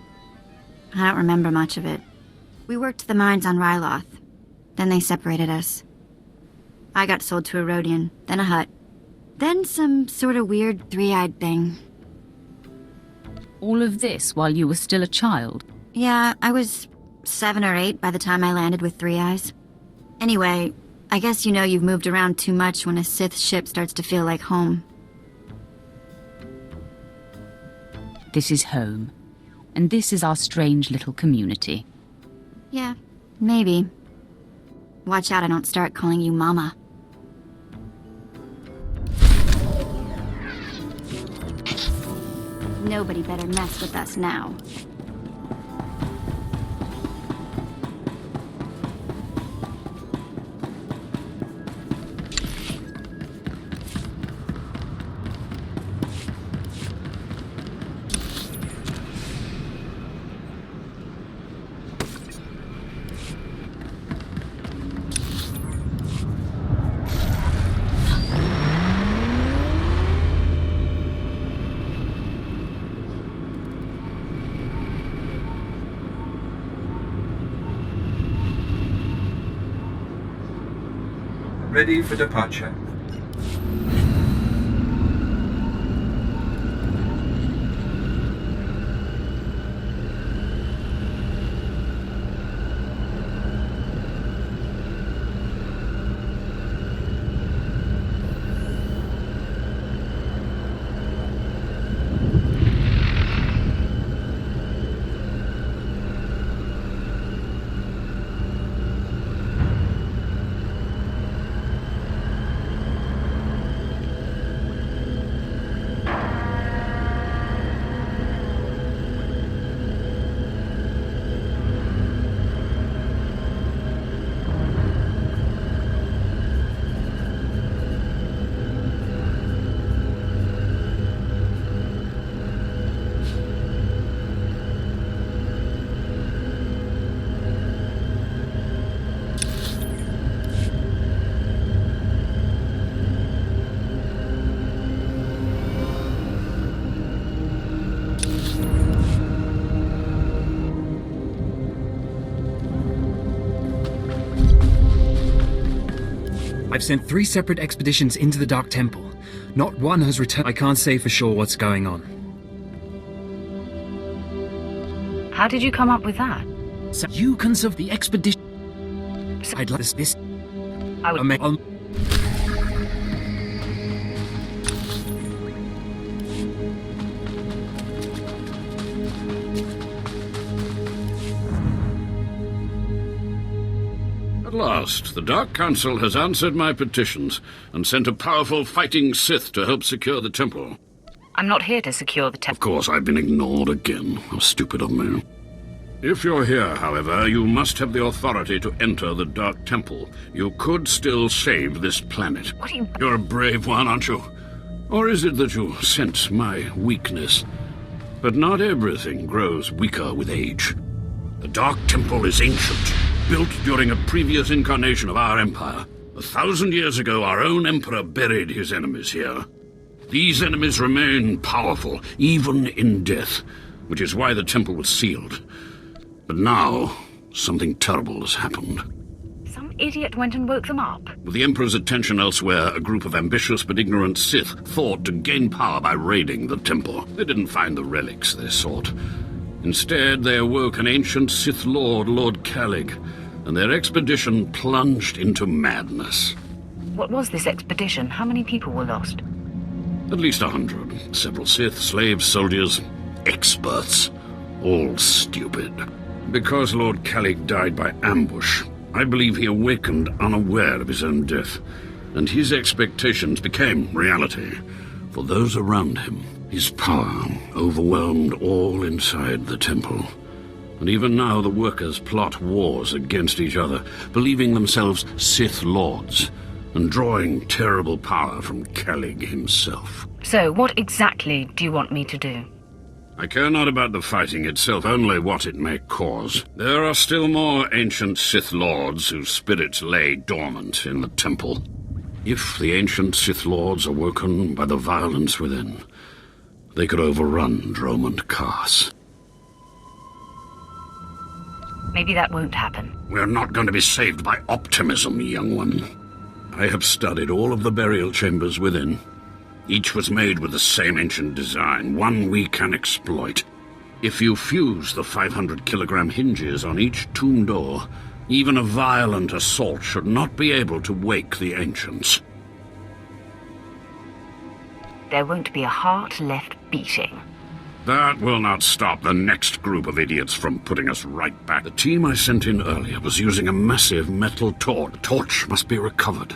[SPEAKER 3] I don't remember much of it. We worked the mines on Ryloth. Then they separated us. I got sold to a Rhodian, then a Hutt. Then some sort of weird three-eyed thing.
[SPEAKER 11] All of this while you were still a child?
[SPEAKER 3] Yeah, I was 7 or 8 by the time I landed with 3 eyes. Anyway, I guess you know you've moved around too much when a Sith ship starts to feel like home.
[SPEAKER 11] This is home. And this is our strange little community.
[SPEAKER 3] Yeah, maybe. Watch out I don't start calling you Mama. Nobody better mess with us now.
[SPEAKER 7] Ready for departure.
[SPEAKER 19] I've sent 3 separate expeditions into the Dark Temple. Not one has returned. I can't say for sure what's going on.
[SPEAKER 2] How did you come up with that?
[SPEAKER 19] So you can serve the expedition. I'd like this.
[SPEAKER 2] I would.
[SPEAKER 12] At last, the Dark Council has answered my petitions and sent a powerful fighting Sith to help secure the temple.
[SPEAKER 2] I'm not here to secure the temple.
[SPEAKER 12] Of course, I've been ignored again. How stupid of me. If you're here, however, you must have the authority to enter the Dark Temple. You could still save this planet.
[SPEAKER 2] What are you...
[SPEAKER 12] You're a brave one, aren't you? Or is it that you sense my weakness? But not everything grows weaker with age. The Dark Temple is ancient, built during a previous incarnation of our empire. 1,000 years ago, our own emperor buried his enemies here. These enemies remain powerful, even in death, which is why the temple was sealed. But now, something terrible has happened.
[SPEAKER 2] Some idiot went and woke them up.
[SPEAKER 12] With the Emperor's attention elsewhere, a group of ambitious but ignorant Sith thought to gain power by raiding the temple. They didn't find the relics they sought. Instead, they awoke an ancient Sith Lord, Lord Calig, and their expedition plunged into madness.
[SPEAKER 2] What was this expedition? How many people were lost?
[SPEAKER 12] At least 100. Several Sith, slaves, soldiers, experts. All stupid. Because Lord Calig died by ambush, I believe he awakened unaware of his own death, and his expectations became reality. For those around him, his power overwhelmed all inside the temple. And even now the workers plot wars against each other, believing themselves Sith Lords, and drawing terrible power from Calig himself.
[SPEAKER 2] So, what exactly do you want me to do?
[SPEAKER 12] I care not about the fighting itself, only what it may cause. There are still more ancient Sith Lords whose spirits lay dormant in the temple. If the ancient Sith Lords are woken by the violence within, they could overrun Dromund Kaas.
[SPEAKER 2] Maybe that won't happen.
[SPEAKER 12] We're not going to be saved by optimism, young one. I have studied all of the burial chambers within. Each was made with the same ancient design, one we can exploit. If you fuse the 500-kilogram hinges on each tomb door, even a violent assault should not be able to wake the ancients.
[SPEAKER 2] There won't be a heart left beating.
[SPEAKER 12] That will not stop the next group of idiots from putting us right back. The team I sent in earlier was using a massive metal torch. The torch must be recovered.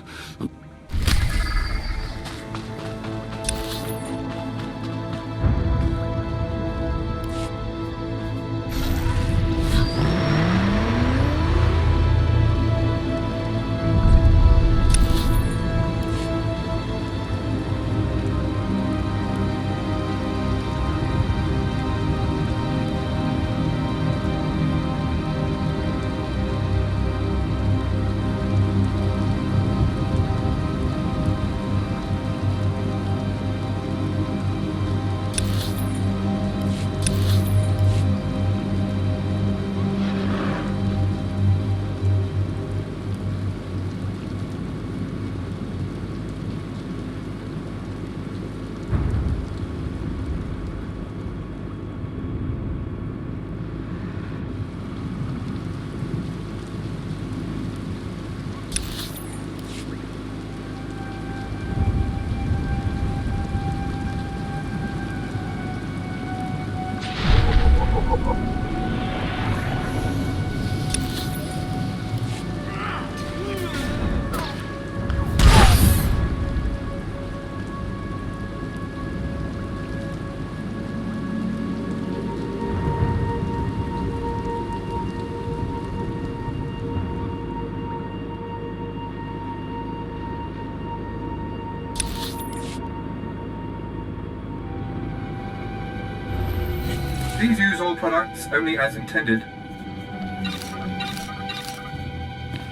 [SPEAKER 7] Please use all products only as intended.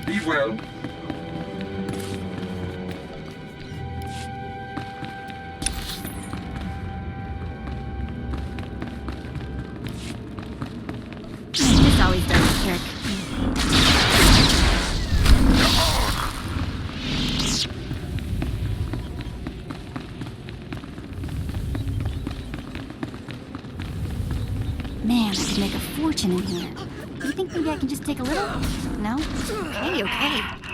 [SPEAKER 7] Be well.
[SPEAKER 3] This always does a trick. fortune in here. You think maybe I can just take a little? No? Okay.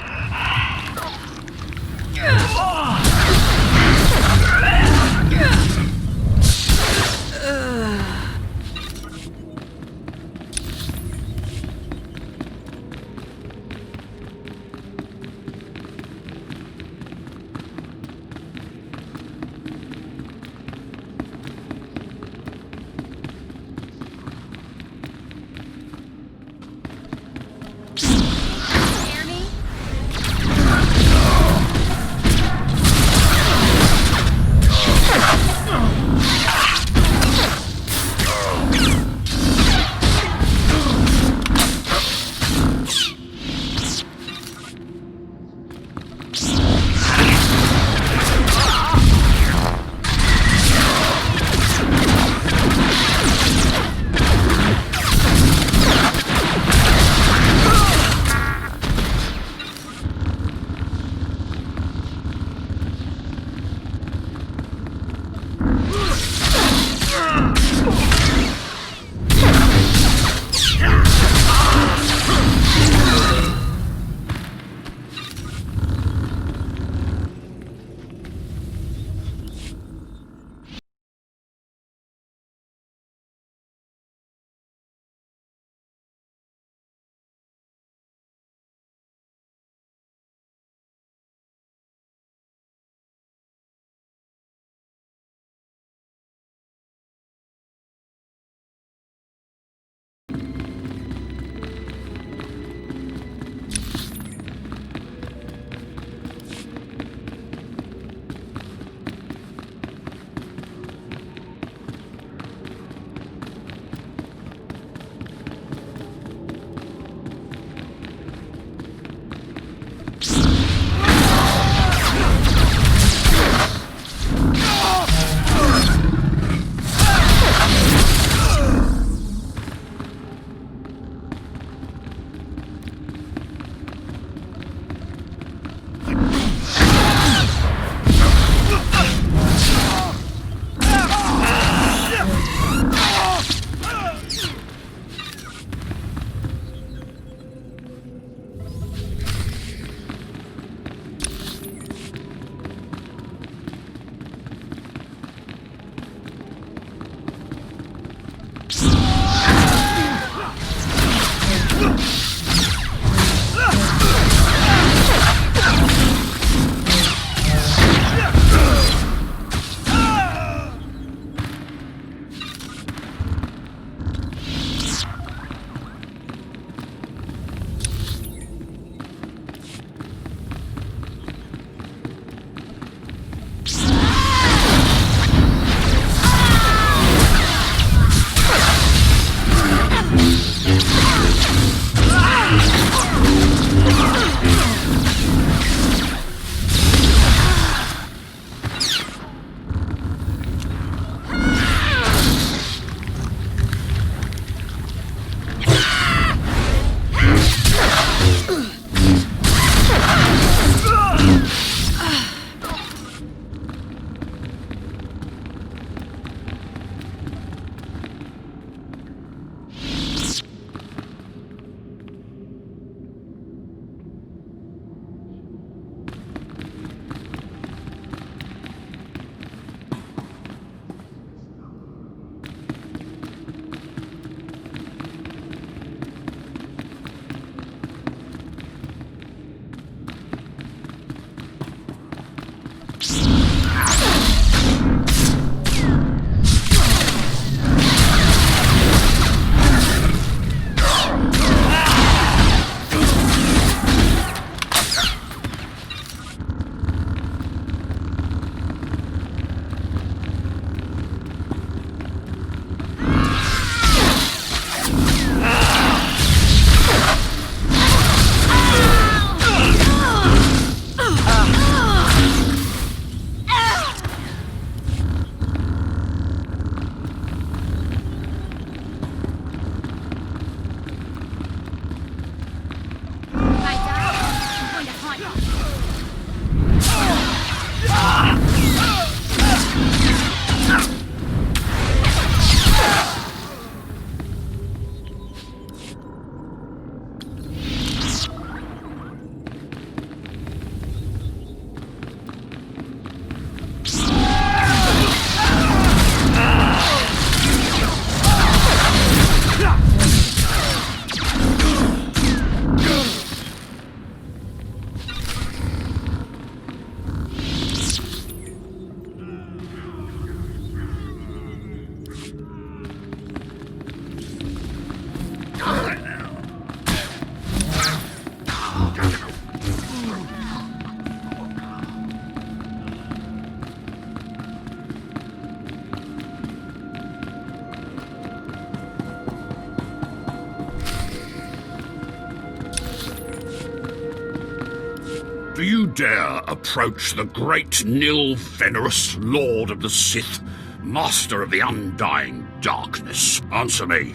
[SPEAKER 20] Do you dare approach the great Nil Venerus, Lord of the Sith, Master of the Undying Darkness? Answer me.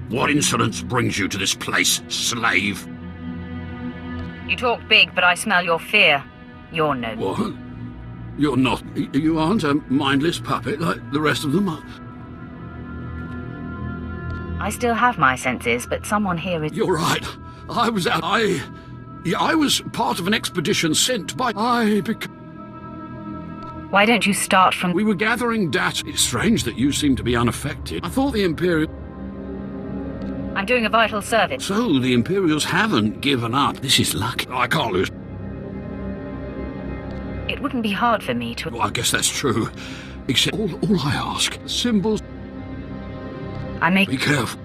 [SPEAKER 20] What insolence brings you to this place, slave?
[SPEAKER 2] You talk big, but I smell your fear. You're no...
[SPEAKER 20] What? You're not... You aren't a mindless puppet like the rest of them?
[SPEAKER 2] I still have my senses, but someone here is...
[SPEAKER 20] You're right. I was out... I was part of an expedition sent by...
[SPEAKER 2] Why don't you start from...
[SPEAKER 20] We were gathering data. It's strange that you seem to be unaffected. I thought the Imperial...
[SPEAKER 2] I'm doing a vital service.
[SPEAKER 20] So, the Imperials haven't given up. This is luck. I can't lose.
[SPEAKER 2] It wouldn't be hard for me to...
[SPEAKER 20] Well, I guess that's true. Except all I ask, symbols...
[SPEAKER 2] I make...
[SPEAKER 20] Be careful.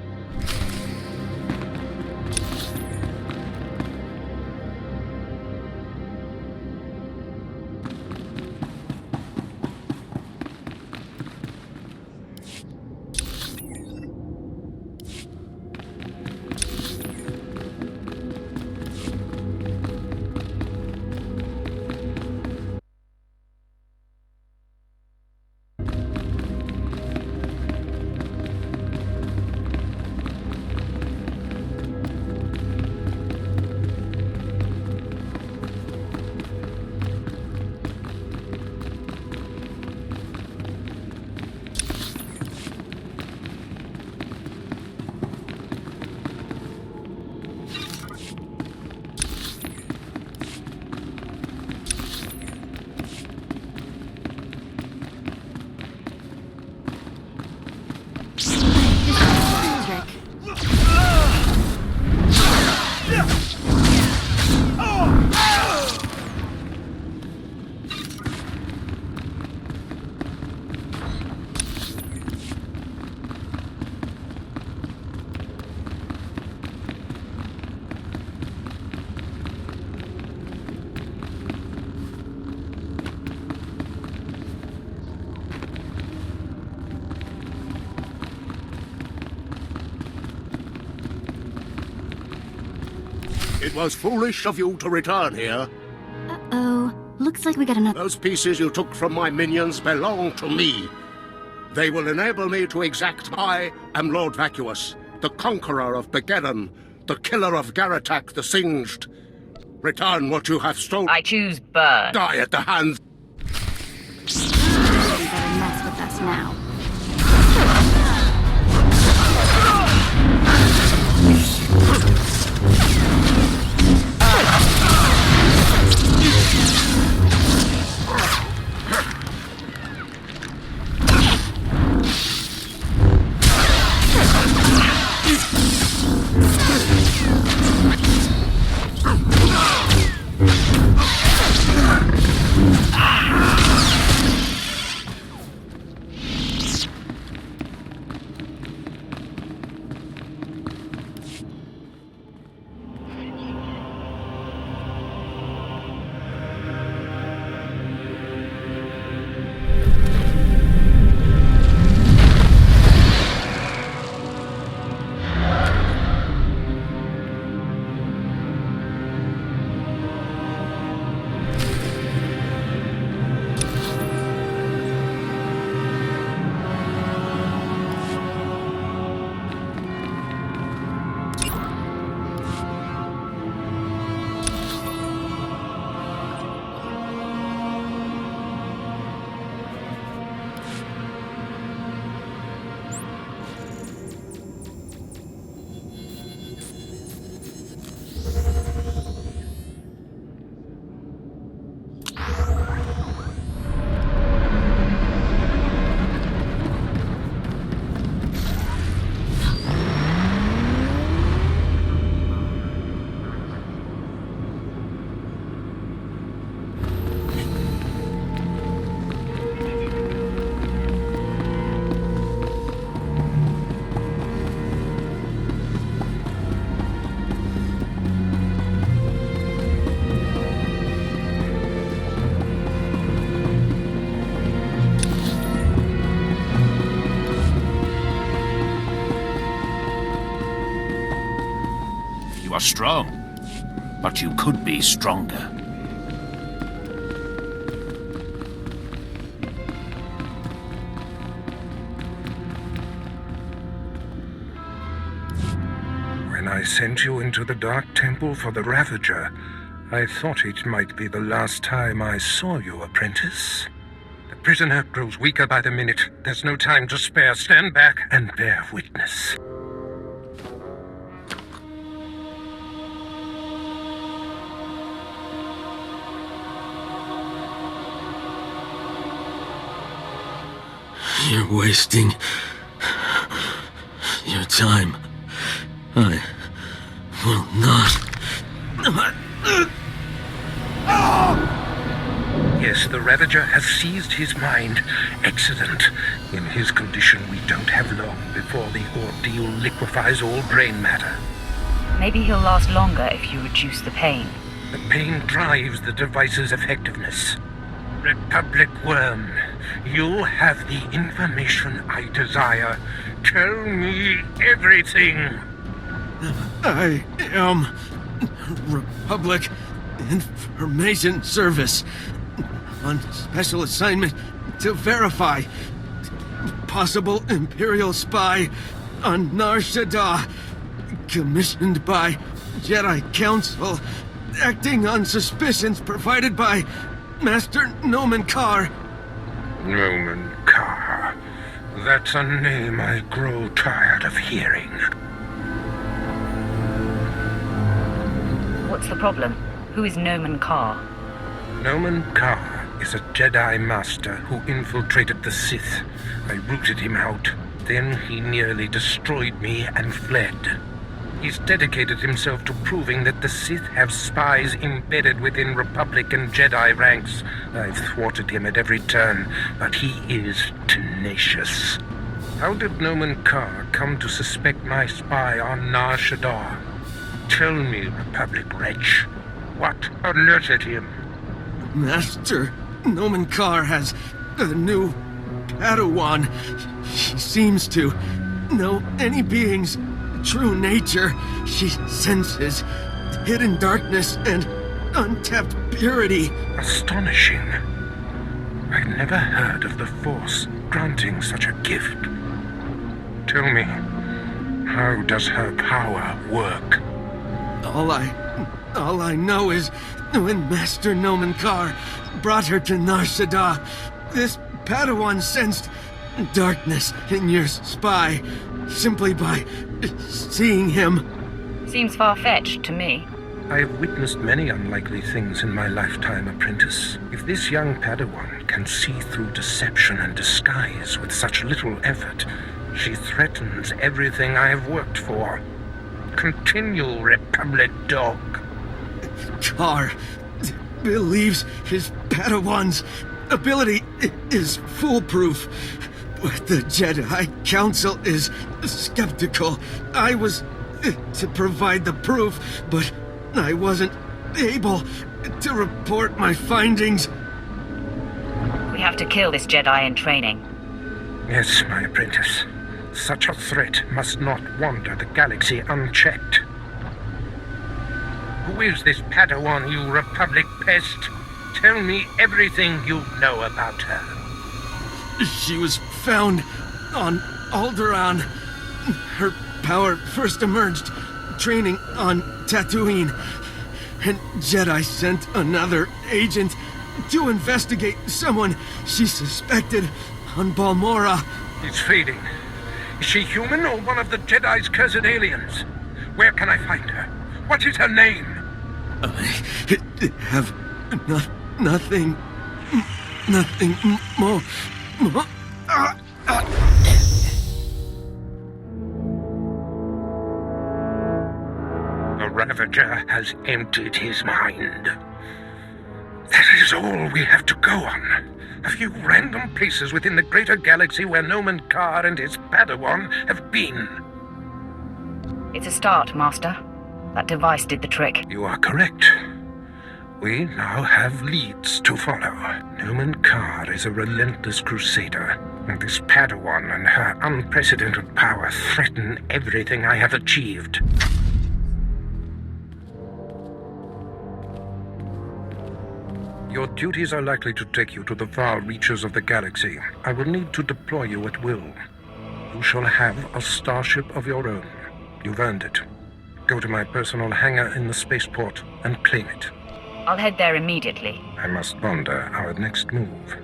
[SPEAKER 21] It was foolish of you to return here.
[SPEAKER 3] Uh-oh. Looks like we got another...
[SPEAKER 21] Those pieces you took from my minions belong to me. They will enable me to exact... I am Lord Vacuous, the conqueror of Begeddon, the killer of Garatak the Singed. Return what you have stolen.
[SPEAKER 2] I choose bird.
[SPEAKER 21] Die at the hands...
[SPEAKER 3] You better mess with us now.
[SPEAKER 6] You are strong, but you could be stronger.
[SPEAKER 5] sent you into the Dark Temple for the Ravager, I thought it might be the last time I saw you, apprentice. The prisoner grows weaker by the minute. There's no time to spare. Stand back and bear witness.
[SPEAKER 4] You're wasting your time. I will not.
[SPEAKER 5] Yes, the Ravager has seized his mind. Excellent. In his condition, we don't have long before the ordeal liquefies all brain matter.
[SPEAKER 2] Maybe he'll last longer if you reduce the pain.
[SPEAKER 5] The pain drives the device's effectiveness. Republic Worm, you have the information I desire. Tell me everything.
[SPEAKER 4] I am Republic Information Service on special assignment to verify possible Imperial spy on Nar Shaddaa, commissioned by Jedi Council, acting on suspicions provided by Master Nomen Karr.
[SPEAKER 5] Nomen Karr. That's a name I grow tired of hearing.
[SPEAKER 2] What's the problem? Who is Nomen Karr?
[SPEAKER 5] Nomen Karr is a Jedi Master who infiltrated the Sith. I rooted him out. Then he nearly destroyed me and fled. He's dedicated himself to proving that the Sith have spies embedded within Republic and Jedi ranks. I've thwarted him at every turn, but he is tenacious. How did Nomen Karr come to suspect my spy on Nar Shaddaa? Tell me, Republic wretch, what alerted him?
[SPEAKER 4] Master Nomen Karr has a new Padawan. She seems to know any being's true nature. She senses hidden darkness and untapped purity.
[SPEAKER 5] Astonishing. I'd never heard of the Force granting such a gift. Tell me, how does her power work?
[SPEAKER 4] All I know is when Master Nomen Karr brought her to Nar Shaddaa, this Padawan sensed darkness in your spy simply by seeing him.
[SPEAKER 2] Seems far-fetched to me.
[SPEAKER 5] I've witnessed many unlikely things in my lifetime, apprentice. If this young Padawan can see through deception and disguise with such little effort, she threatens everything I have worked for. Continue, Republic dog.
[SPEAKER 4] Karr believes his Padawan's ability is foolproof, but the Jedi Council is skeptical. I was to provide the proof, but I wasn't able to report my findings.
[SPEAKER 2] We have to kill this Jedi in training.
[SPEAKER 5] Yes, my apprentice. Such a threat must not wander the galaxy unchecked. Who is this Padawan, you Republic pest? Tell me everything you know about her.
[SPEAKER 4] She was found on Alderaan. Her power first emerged training on Tatooine, and Jedi sent another agent to investigate someone she suspected on Balmorra.
[SPEAKER 5] It's fading. Is she human or one of the Jedi's cursed aliens? Where can I find her? What is her name?
[SPEAKER 4] I have nothing more.
[SPEAKER 5] The Ravager has emptied his mind. That is all we have to go on. A few random places within the greater galaxy where Nomen Karr and his Padawan have been.
[SPEAKER 2] It's a start, Master. That device did the trick.
[SPEAKER 5] You are correct. We now have leads to follow. Nomen Karr is a relentless crusader, and this Padawan and her unprecedented power threaten everything I have achieved. Your duties are likely to take you to the far reaches of the galaxy. I will need to deploy you at will. You shall have a starship of your own. You've earned it. Go to my personal hangar in the spaceport and claim it.
[SPEAKER 2] I'll head there immediately.
[SPEAKER 5] I must ponder our next move.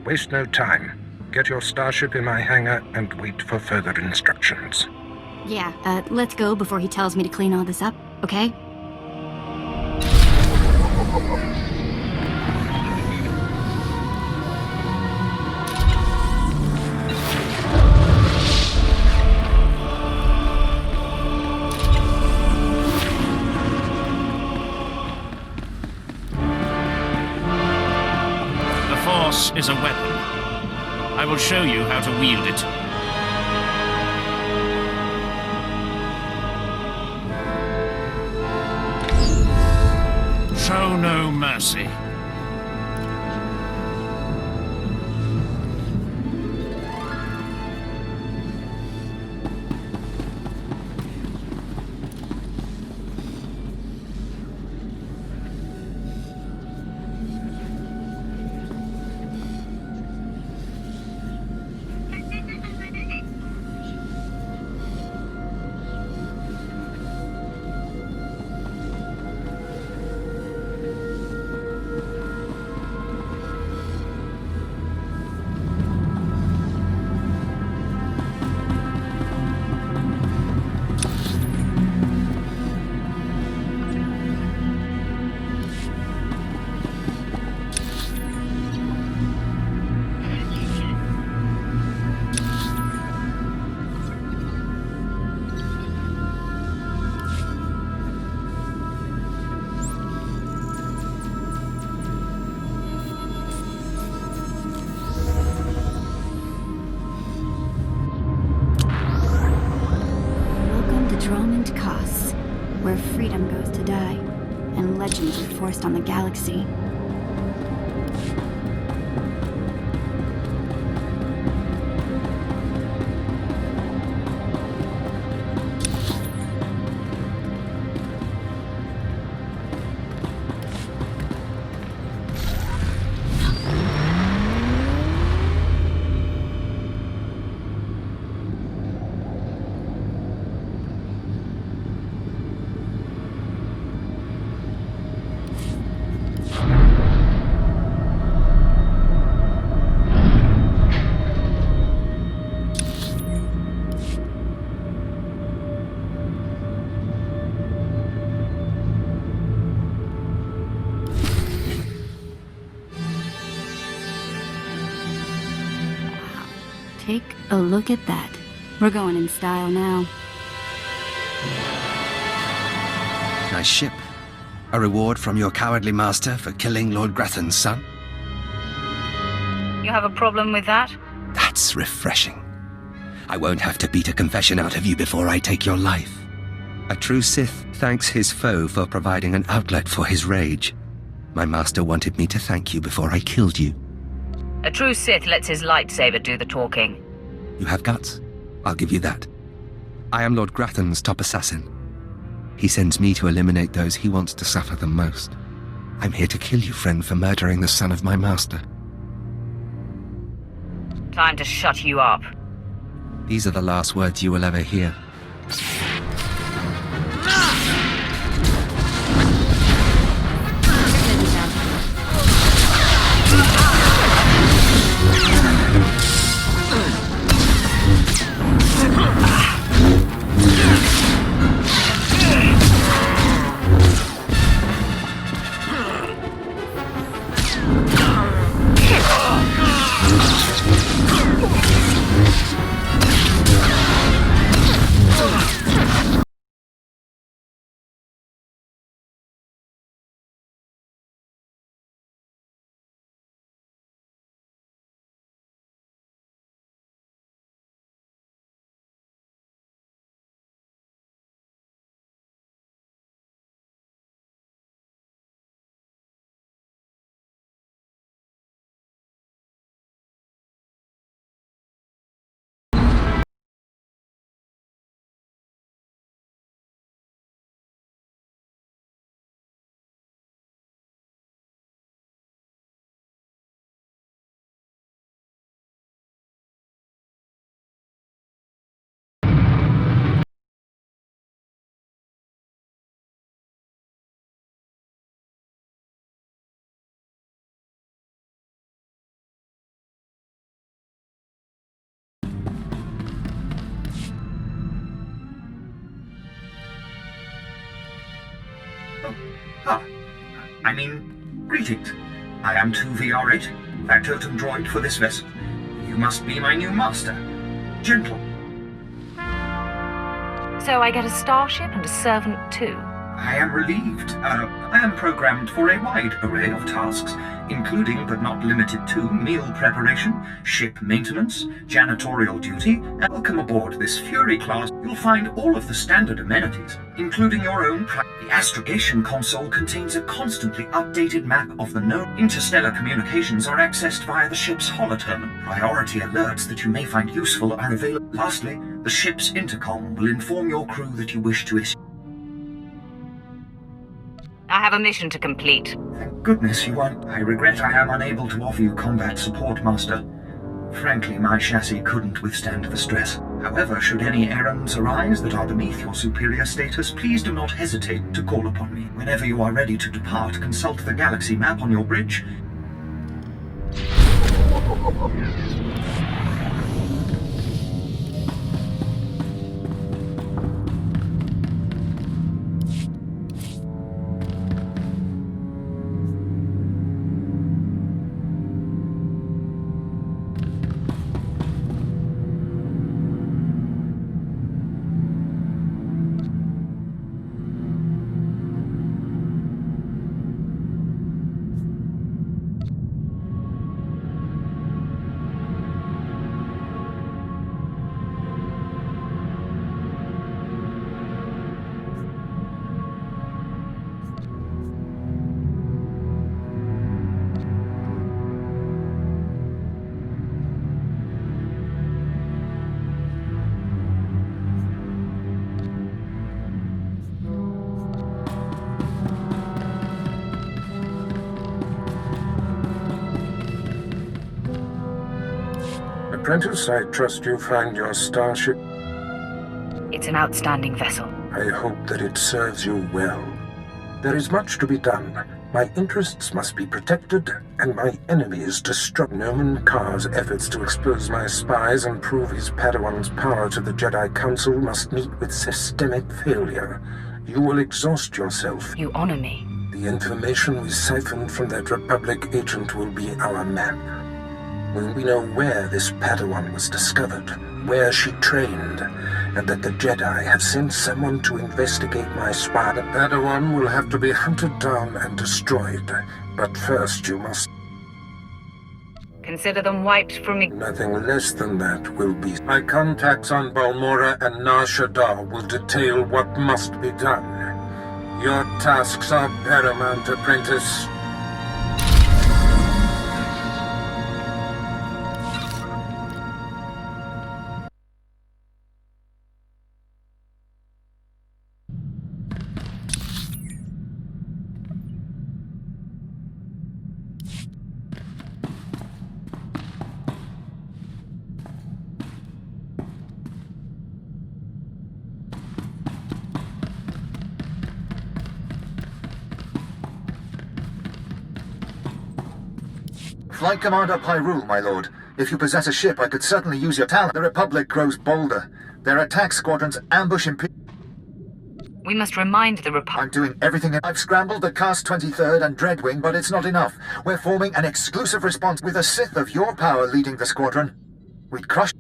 [SPEAKER 5] Waste no time. Get your starship in my hangar and wait for further instructions.
[SPEAKER 3] Yeah, let's go before he tells me to clean all this up, okay?
[SPEAKER 6] The Force is a weapon. I will show you how to wield it. Show no mercy.
[SPEAKER 3] Where freedom goes to die, and legends are forced on the galaxy. Take a look at that. We're going in style now.
[SPEAKER 10] Nice ship. A reward from your cowardly master for killing Lord Grathan's son?
[SPEAKER 2] You have a problem with that?
[SPEAKER 10] That's refreshing. I won't have to beat a confession out of you before I take your life. A true Sith thanks his foe for providing an outlet for his rage. My master wanted me to thank you before I killed you.
[SPEAKER 2] A true Sith lets his lightsaber do the talking.
[SPEAKER 10] You have guts. I'll give you that. I am Lord Grathan's top assassin. He sends me to eliminate those he wants to suffer the most. I'm here to kill you, friend, for murdering the son of my master.
[SPEAKER 2] Time to shut you up.
[SPEAKER 10] These are the last words you will ever hear.
[SPEAKER 9] Greetings. I am 2VR8, factotum droid for this vessel. You must be my new master. Gentle.
[SPEAKER 2] So I get a starship and a servant too?
[SPEAKER 9] I am relieved. I am programmed for a wide array of tasks, including but not limited to meal preparation, ship maintenance, janitorial duty, and welcome aboard this Fury class. You'll find all of the standard amenities, including your own The astrogation console contains a constantly updated map of the known. Interstellar communications are accessed via the ship's holoterminal. Priority alerts that you may find useful are available. Lastly, the ship's intercom will inform your crew that you wish to issue.
[SPEAKER 2] I have a mission to complete.
[SPEAKER 9] Thank goodness you aren't. I regret I am unable to offer you combat support, Master. Frankly, my chassis couldn't withstand the stress. However, should any errands arise that are beneath your superior status, please do not hesitate to call upon me. Whenever you are ready to depart, consult the galaxy map on your bridge.
[SPEAKER 5] Apprentice, I trust you find your starship.
[SPEAKER 2] It's an outstanding vessel.
[SPEAKER 5] I hope that it serves you well. There is much to be done. My interests must be protected, and my enemies destroyed. Noman Kar's efforts to expose my spies and prove his Padawan's power to the Jedi Council must meet with systemic failure. You will exhaust yourself.
[SPEAKER 2] You honor me.
[SPEAKER 5] The information we siphoned from that Republic agent will be our map. When we know where this Padawan was discovered, where she trained, and that the Jedi have sent someone to investigate my spy, the Padawan will have to be hunted down and destroyed. But first you must...
[SPEAKER 2] Consider them wiped from me.
[SPEAKER 5] Nothing less than that will be. My contacts on Balmora and Nar Shaddaa will detail what must be done. Your tasks are paramount, apprentice.
[SPEAKER 22] Flight Commander Pyrul, my lord. If you possess a ship, I could certainly use your talent. The Republic grows bolder. Their attack squadrons ambush
[SPEAKER 2] We must remind the Republic.
[SPEAKER 22] I'm doing everything. I've scrambled the Cast 23rd and Dreadwing, but it's not enough. We're forming an exclusive response with a Sith of your power leading the squadron. We'd crush...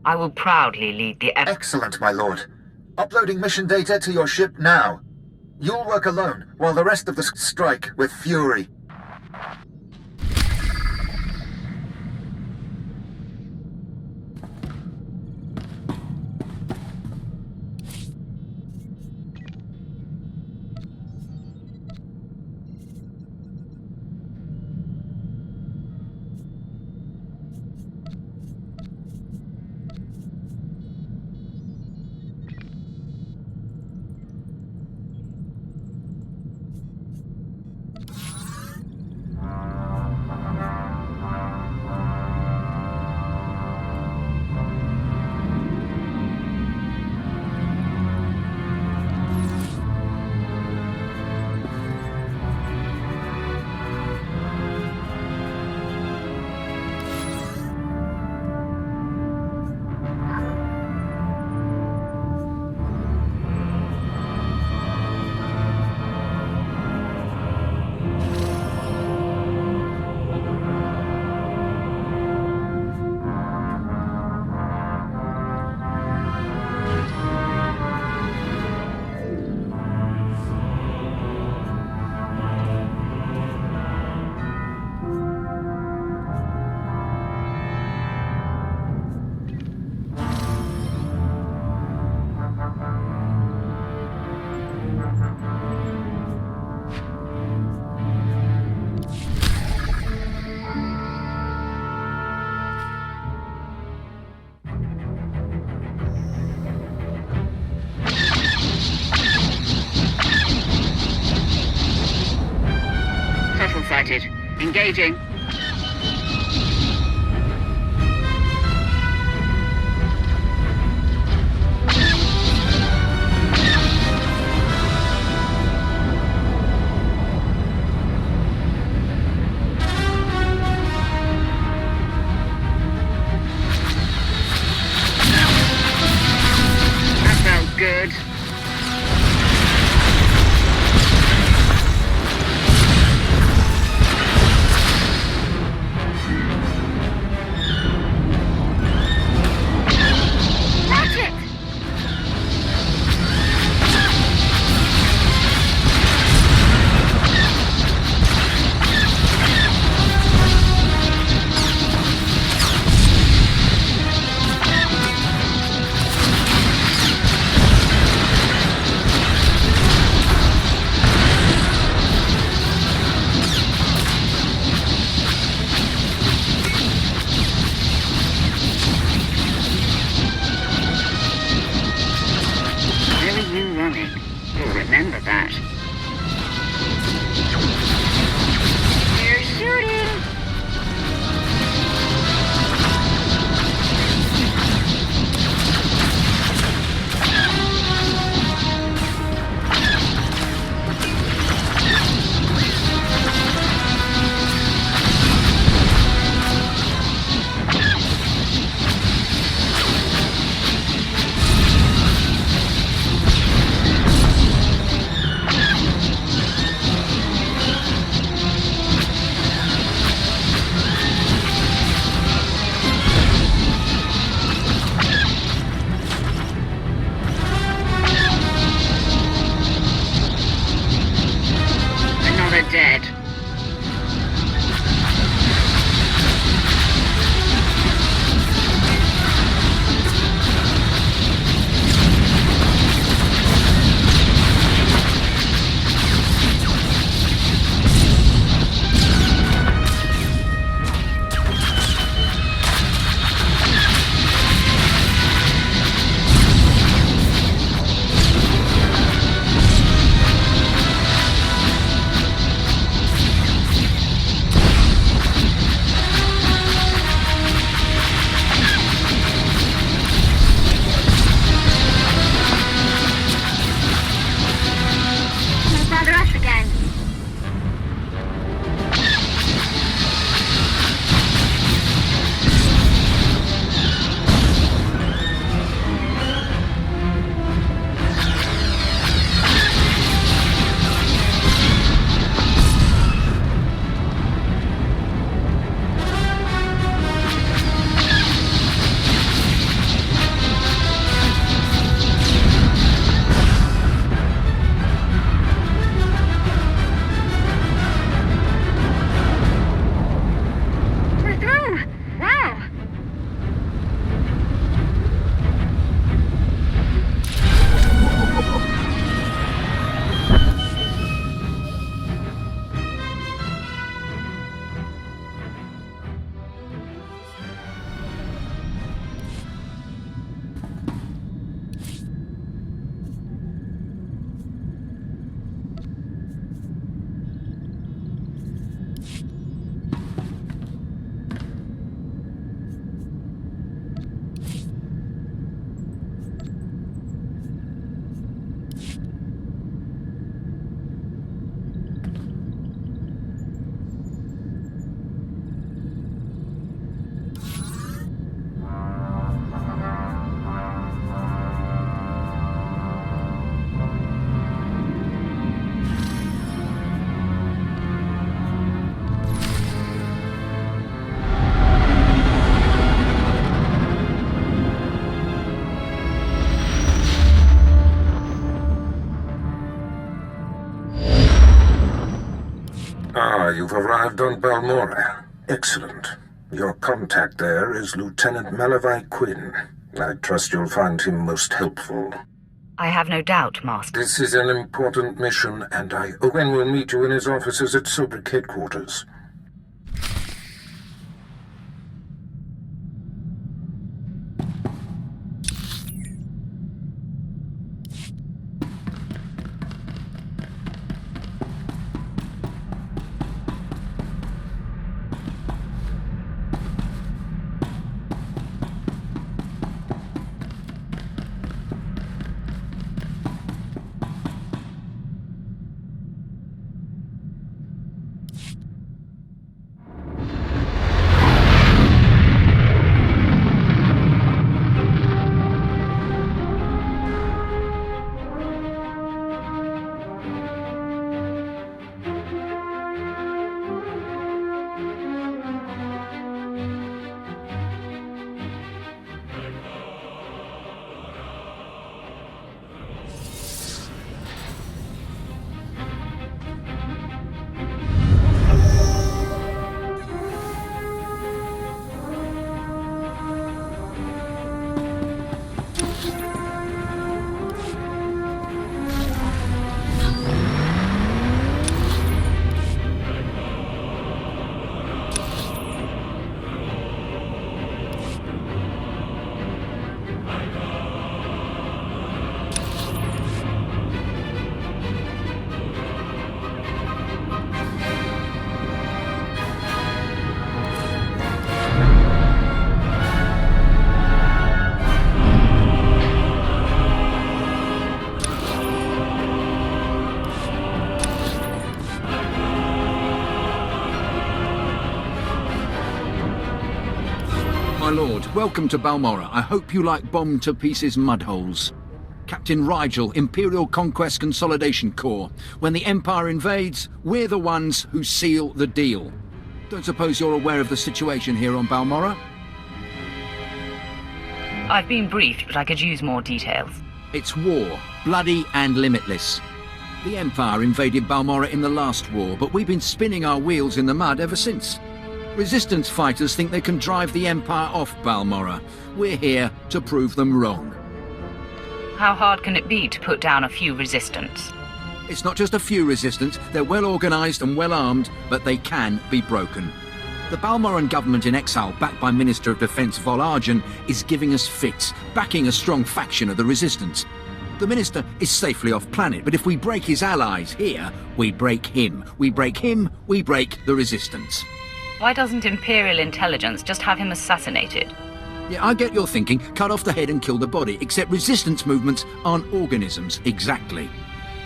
[SPEAKER 2] I will proudly lead the...
[SPEAKER 22] Excellent, my lord. Uploading mission data to your ship now. You'll work alone, while the rest of the strike with fury.
[SPEAKER 13] sighted. Engaging. That felt good. You'll remember that. You're shooting! Dead.
[SPEAKER 5] You've arrived on Balmora. Excellent. Your contact there is Lieutenant Malavai Quinn. I trust you'll find him most helpful.
[SPEAKER 2] I have no doubt, Master.
[SPEAKER 5] This is an important mission, and Owen will meet you in his offices at Sobrik headquarters.
[SPEAKER 15] My lord, welcome to Balmorra. I hope you like bomb-to-pieces mudholes. Captain Rigel, Imperial Conquest Consolidation Corps. When the Empire invades, we're the ones who seal the deal. Don't suppose you're aware of the situation here on Balmorra?
[SPEAKER 2] I've been briefed, but I could use more details.
[SPEAKER 15] It's war, bloody and limitless. The Empire invaded Balmorra in the last war, but we've been spinning our wheels in the mud ever since. Resistance fighters think they can drive the Empire off Balmorra. We're here to prove them wrong.
[SPEAKER 2] How hard can it be to put down a few resistance?
[SPEAKER 15] It's not just a few resistance, they're well organised and well armed, but they can be broken. The Balmorran government in exile, backed by Minister of Defence Vol Argen, is giving us fits, backing a strong faction of the resistance. The Minister is safely off planet, but if we break his allies here, we break him. We break him, we break the resistance.
[SPEAKER 2] Why doesn't Imperial Intelligence just have him assassinated?
[SPEAKER 15] Yeah, I get your thinking, cut off the head and kill the body, except resistance movements aren't organisms, exactly.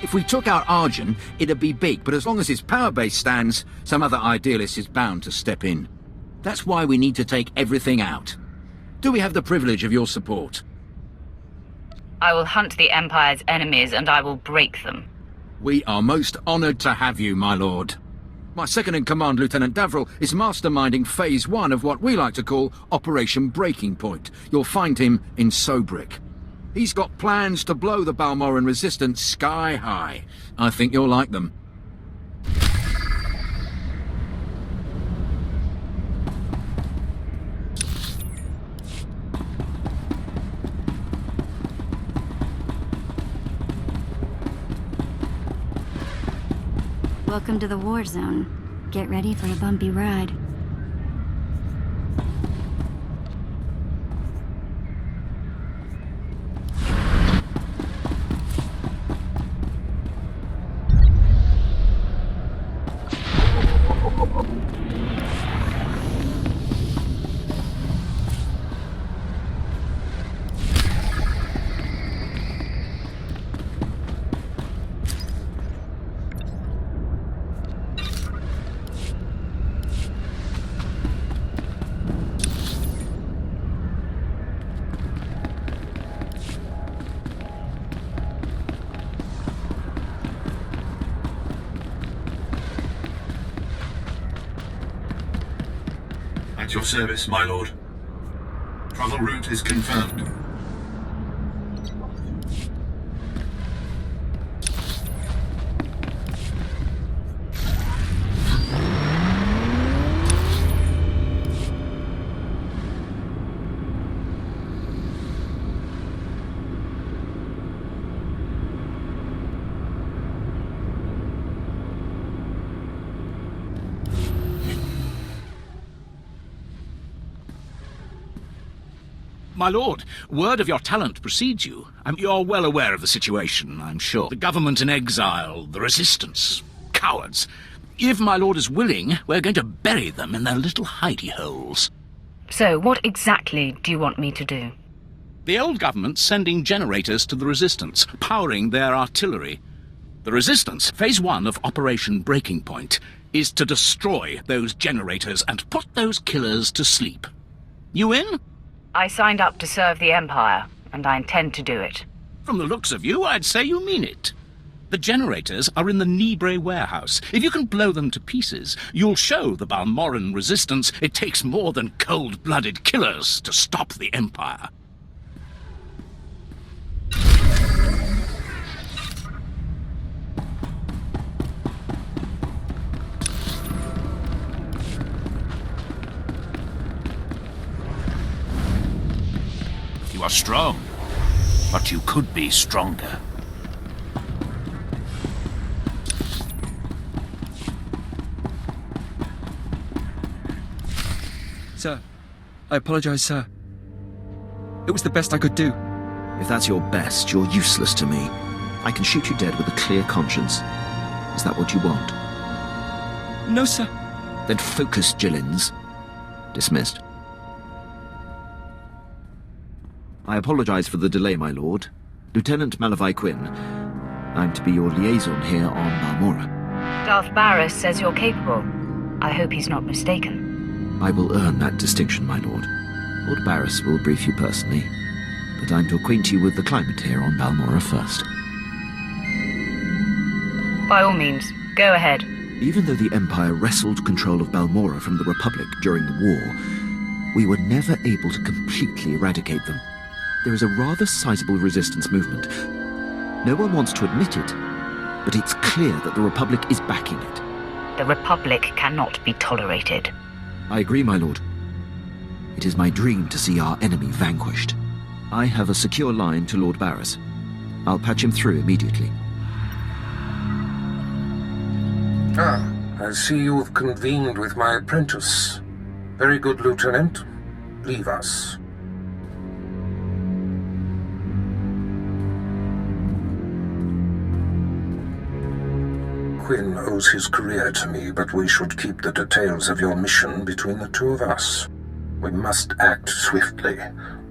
[SPEAKER 15] If we took out Argen, it'd be big, but as long as his power base stands, some other idealist is bound to step in. That's why we need to take everything out. Do we have the privilege of your support?
[SPEAKER 2] I will hunt the Empire's enemies and I will break them.
[SPEAKER 15] We are most honoured to have you, my lord. My second-in-command, Lieutenant Davril, is masterminding Phase 1 of what we like to call Operation Breaking Point. You'll find him in Sobrik. He's got plans to blow the Balmorran resistance sky high. I think you'll like them.
[SPEAKER 3] Welcome to the war zone. Get ready for a bumpy ride.
[SPEAKER 17] At your service, my lord. Travel route is confirmed.
[SPEAKER 20] My lord, word of your talent precedes you. You're well aware of the situation, I'm sure. The government in exile, the resistance, cowards. If my lord is willing, we're going to bury them in their little hidey holes.
[SPEAKER 2] So, what exactly do you want me to do?
[SPEAKER 20] The old government's sending generators to the resistance, powering their artillery. The resistance, Phase 1 of Operation Breaking Point. is to destroy those generators and put those killers to sleep. You in?
[SPEAKER 2] I signed up to serve the Empire, and I intend to do it.
[SPEAKER 20] From the looks of you, I'd say you mean it. The generators are in the Nibre warehouse. If you can blow them to pieces, you'll show the Balmoran resistance it takes more than cold-blooded killers to stop the Empire.
[SPEAKER 6] You are strong, but you could be stronger.
[SPEAKER 19] Sir, I apologize, sir. It was the best I could do.
[SPEAKER 1] If that's your best, you're useless to me. I can shoot you dead with a clear conscience. Is that what you want?
[SPEAKER 19] No, sir.
[SPEAKER 1] Then focus, Jillins. Dismissed. I apologize for the delay, my lord. Lieutenant Malavai Quinn. I'm to be your liaison here on Balmora.
[SPEAKER 2] Darth Barris says you're capable. I hope he's not mistaken.
[SPEAKER 1] I will earn that distinction, my lord. Lord Barris will brief you personally, but I'm to acquaint you with the climate here on Balmora first.
[SPEAKER 2] By all means, go ahead.
[SPEAKER 1] Even though the Empire wrestled control of Balmora from the Republic during the war, we were never able to completely eradicate them. There is a rather sizable resistance movement. No one wants to admit it, but it's clear that the Republic is backing it.
[SPEAKER 2] The Republic cannot be tolerated.
[SPEAKER 1] I agree, my lord. It is my dream to see our enemy vanquished. I have a secure line to Lord Barris. I'll patch him through immediately.
[SPEAKER 5] Ah, I see you've convened with my apprentice. Very good, Lieutenant. Leave us. Quinn owes his career to me, but we should keep the details of your mission between the two of us. We must act swiftly.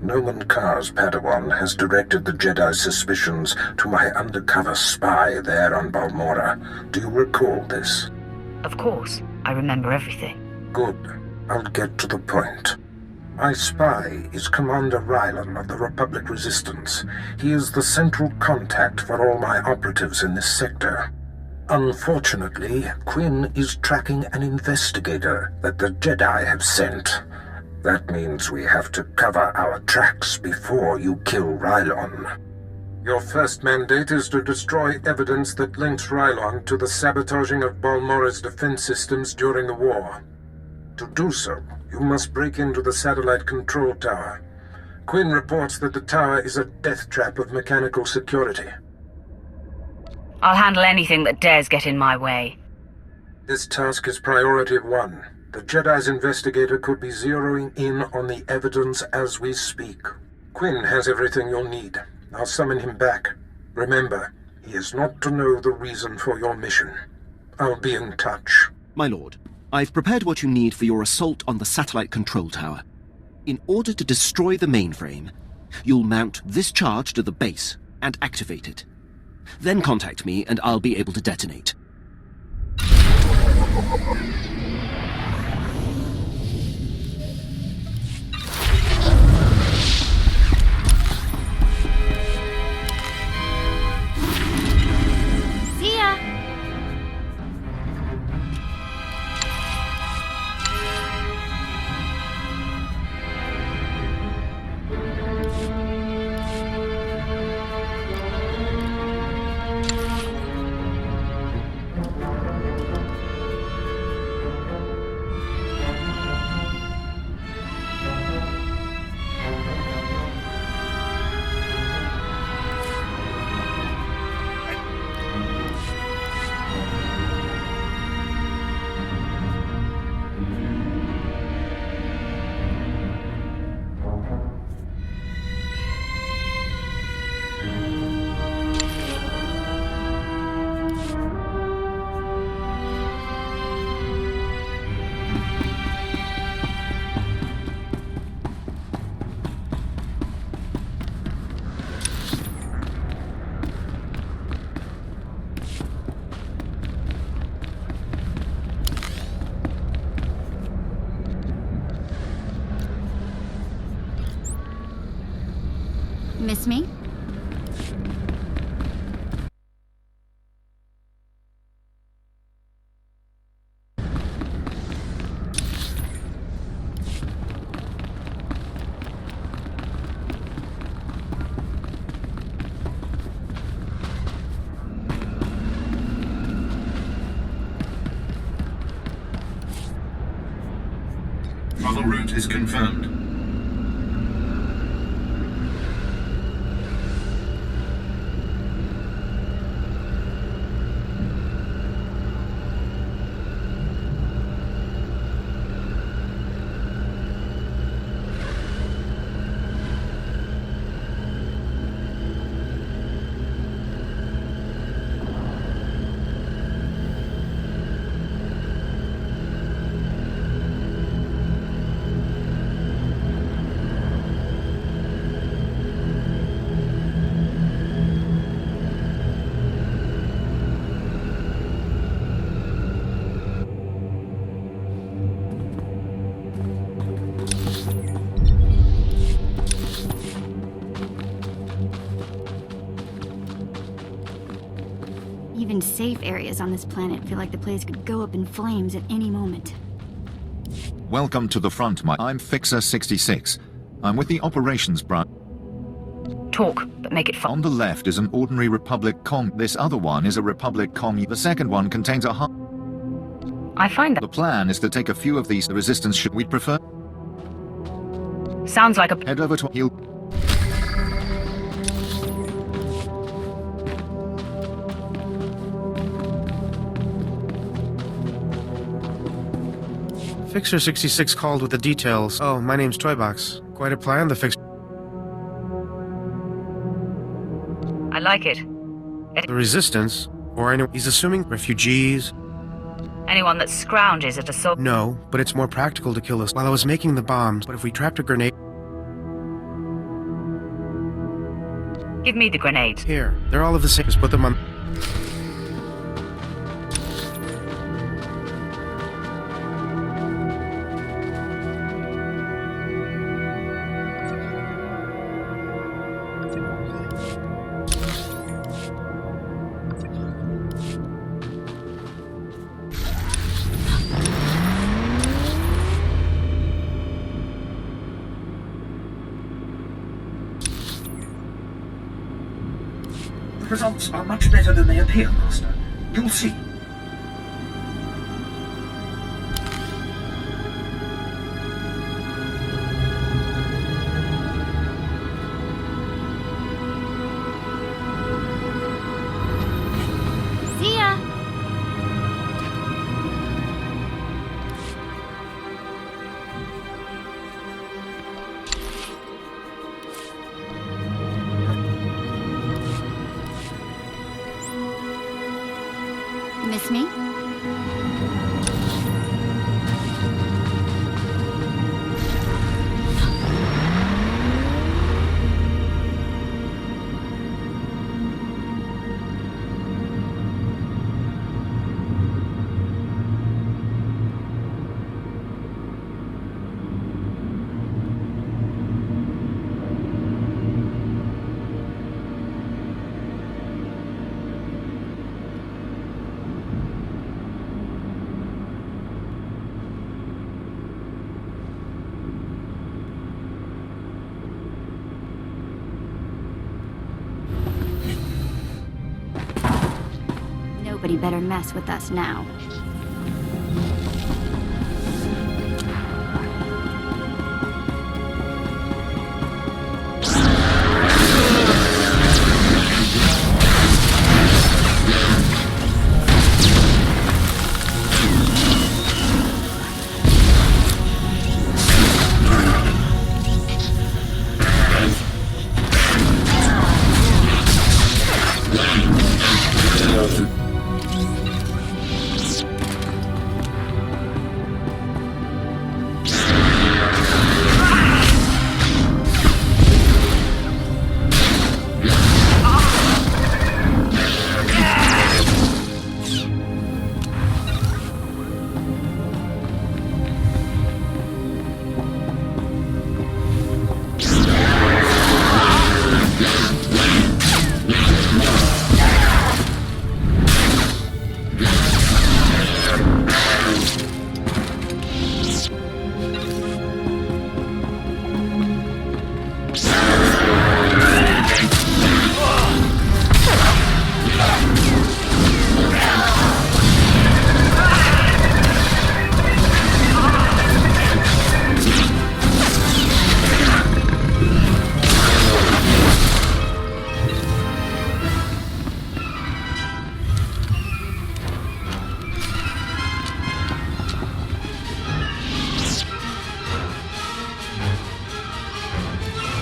[SPEAKER 5] Noman Carr's Padawan has directed the Jedi's suspicions to my undercover spy there on Balmora. Do you recall this?
[SPEAKER 2] Of course. I remember everything.
[SPEAKER 5] Good. I'll get to the point. My spy is Commander Rylan of the Republic Resistance. He is the central contact for all my operatives in this sector. Unfortunately, Quinn is tracking an investigator that the Jedi have sent. That means we have to cover our tracks before you kill Rylon. Your first mandate is to destroy evidence that links Rylon to the sabotaging of Balmora's defense systems during the war. To do so, you must break into the satellite control tower. Quinn reports that the tower is a death trap of mechanical security.
[SPEAKER 2] I'll handle anything that dares get in my way.
[SPEAKER 5] This task is priority 1. The Jedi's investigator could be zeroing in on the evidence as we speak. Quinn has everything you'll need. I'll summon him back. Remember, he is not to know the reason for your mission. I'll be in touch.
[SPEAKER 1] My lord, I've prepared what you need for your assault on the satellite control tower. In order to destroy the mainframe, you'll mount this charge to the base and activate it. Then contact me and I'll be able to detonate.
[SPEAKER 3] See ya! Miss me?
[SPEAKER 17] Travel route is confirmed.
[SPEAKER 3] Even safe areas on this planet feel like the place could go up in flames at any moment.
[SPEAKER 16] Welcome to the front, I'm Fixer 66. I'm with the operations branch.
[SPEAKER 2] Talk, but make it fun.
[SPEAKER 16] On the left is an ordinary Republic comm. This other one is a Republic comm. The second one contains a
[SPEAKER 2] I find that
[SPEAKER 16] the plan is to take a few of these. The resistance should we prefer?
[SPEAKER 2] sounds like a
[SPEAKER 16] Head over to heal.
[SPEAKER 18] Fixer 66 called with the details. Oh, my name's Toybox. Quite a plan, the Fixer.
[SPEAKER 2] I like it.
[SPEAKER 18] The Resistance? Or anyone. He's assuming refugees?
[SPEAKER 2] Anyone that scrounges at a soul.
[SPEAKER 18] No, but it's more practical to kill us while I was making the bombs. But if we trapped a grenade.
[SPEAKER 2] Give me the grenades.
[SPEAKER 18] Here, they're all of the same. Just put them on.
[SPEAKER 9] The results are much better than they appear, Master. You'll see.
[SPEAKER 3] See ya! Miss me? Nobody better mess with us now.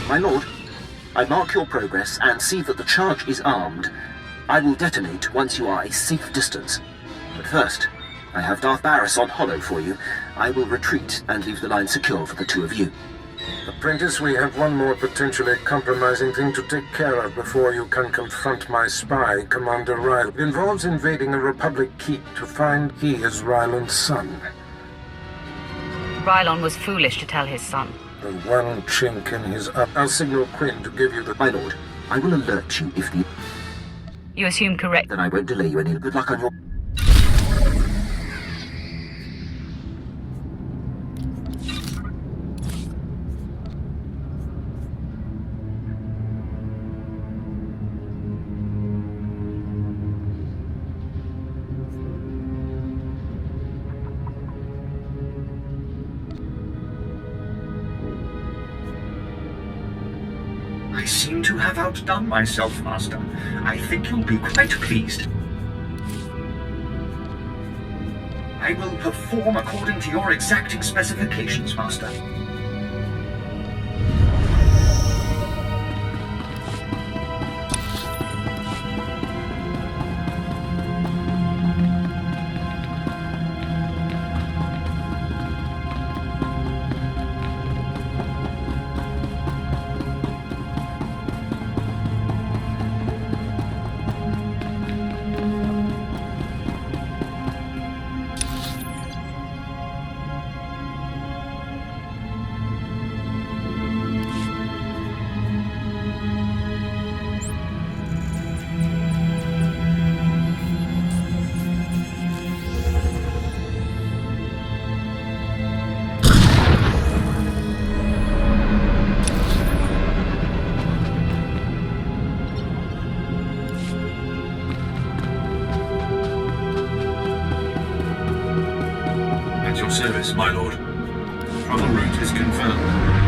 [SPEAKER 1] My lord, I mark your progress and see that the charge is armed. I will detonate once you are a safe distance. But first, I have Darth Barris on hollow for you. I will retreat and leave the line secure for the two of you.
[SPEAKER 5] Apprentice, we have one more potentially compromising thing to take care of before you can confront my spy, Commander Ryle. It involves invading a Republic keep to find he is Ryland's son.
[SPEAKER 2] Rylon was foolish to tell his son.
[SPEAKER 5] The one chink in his up. I'll signal Quinn to give you the...
[SPEAKER 1] My lord, I will alert you if need...
[SPEAKER 2] You assume correct.
[SPEAKER 1] Then I won't delay you any. Good luck on your...
[SPEAKER 9] I seem to have outdone myself, Master. I think you'll be quite pleased. I will perform according to your exacting specifications, Master.
[SPEAKER 17] At your service, my lord. Travel route is confirmed.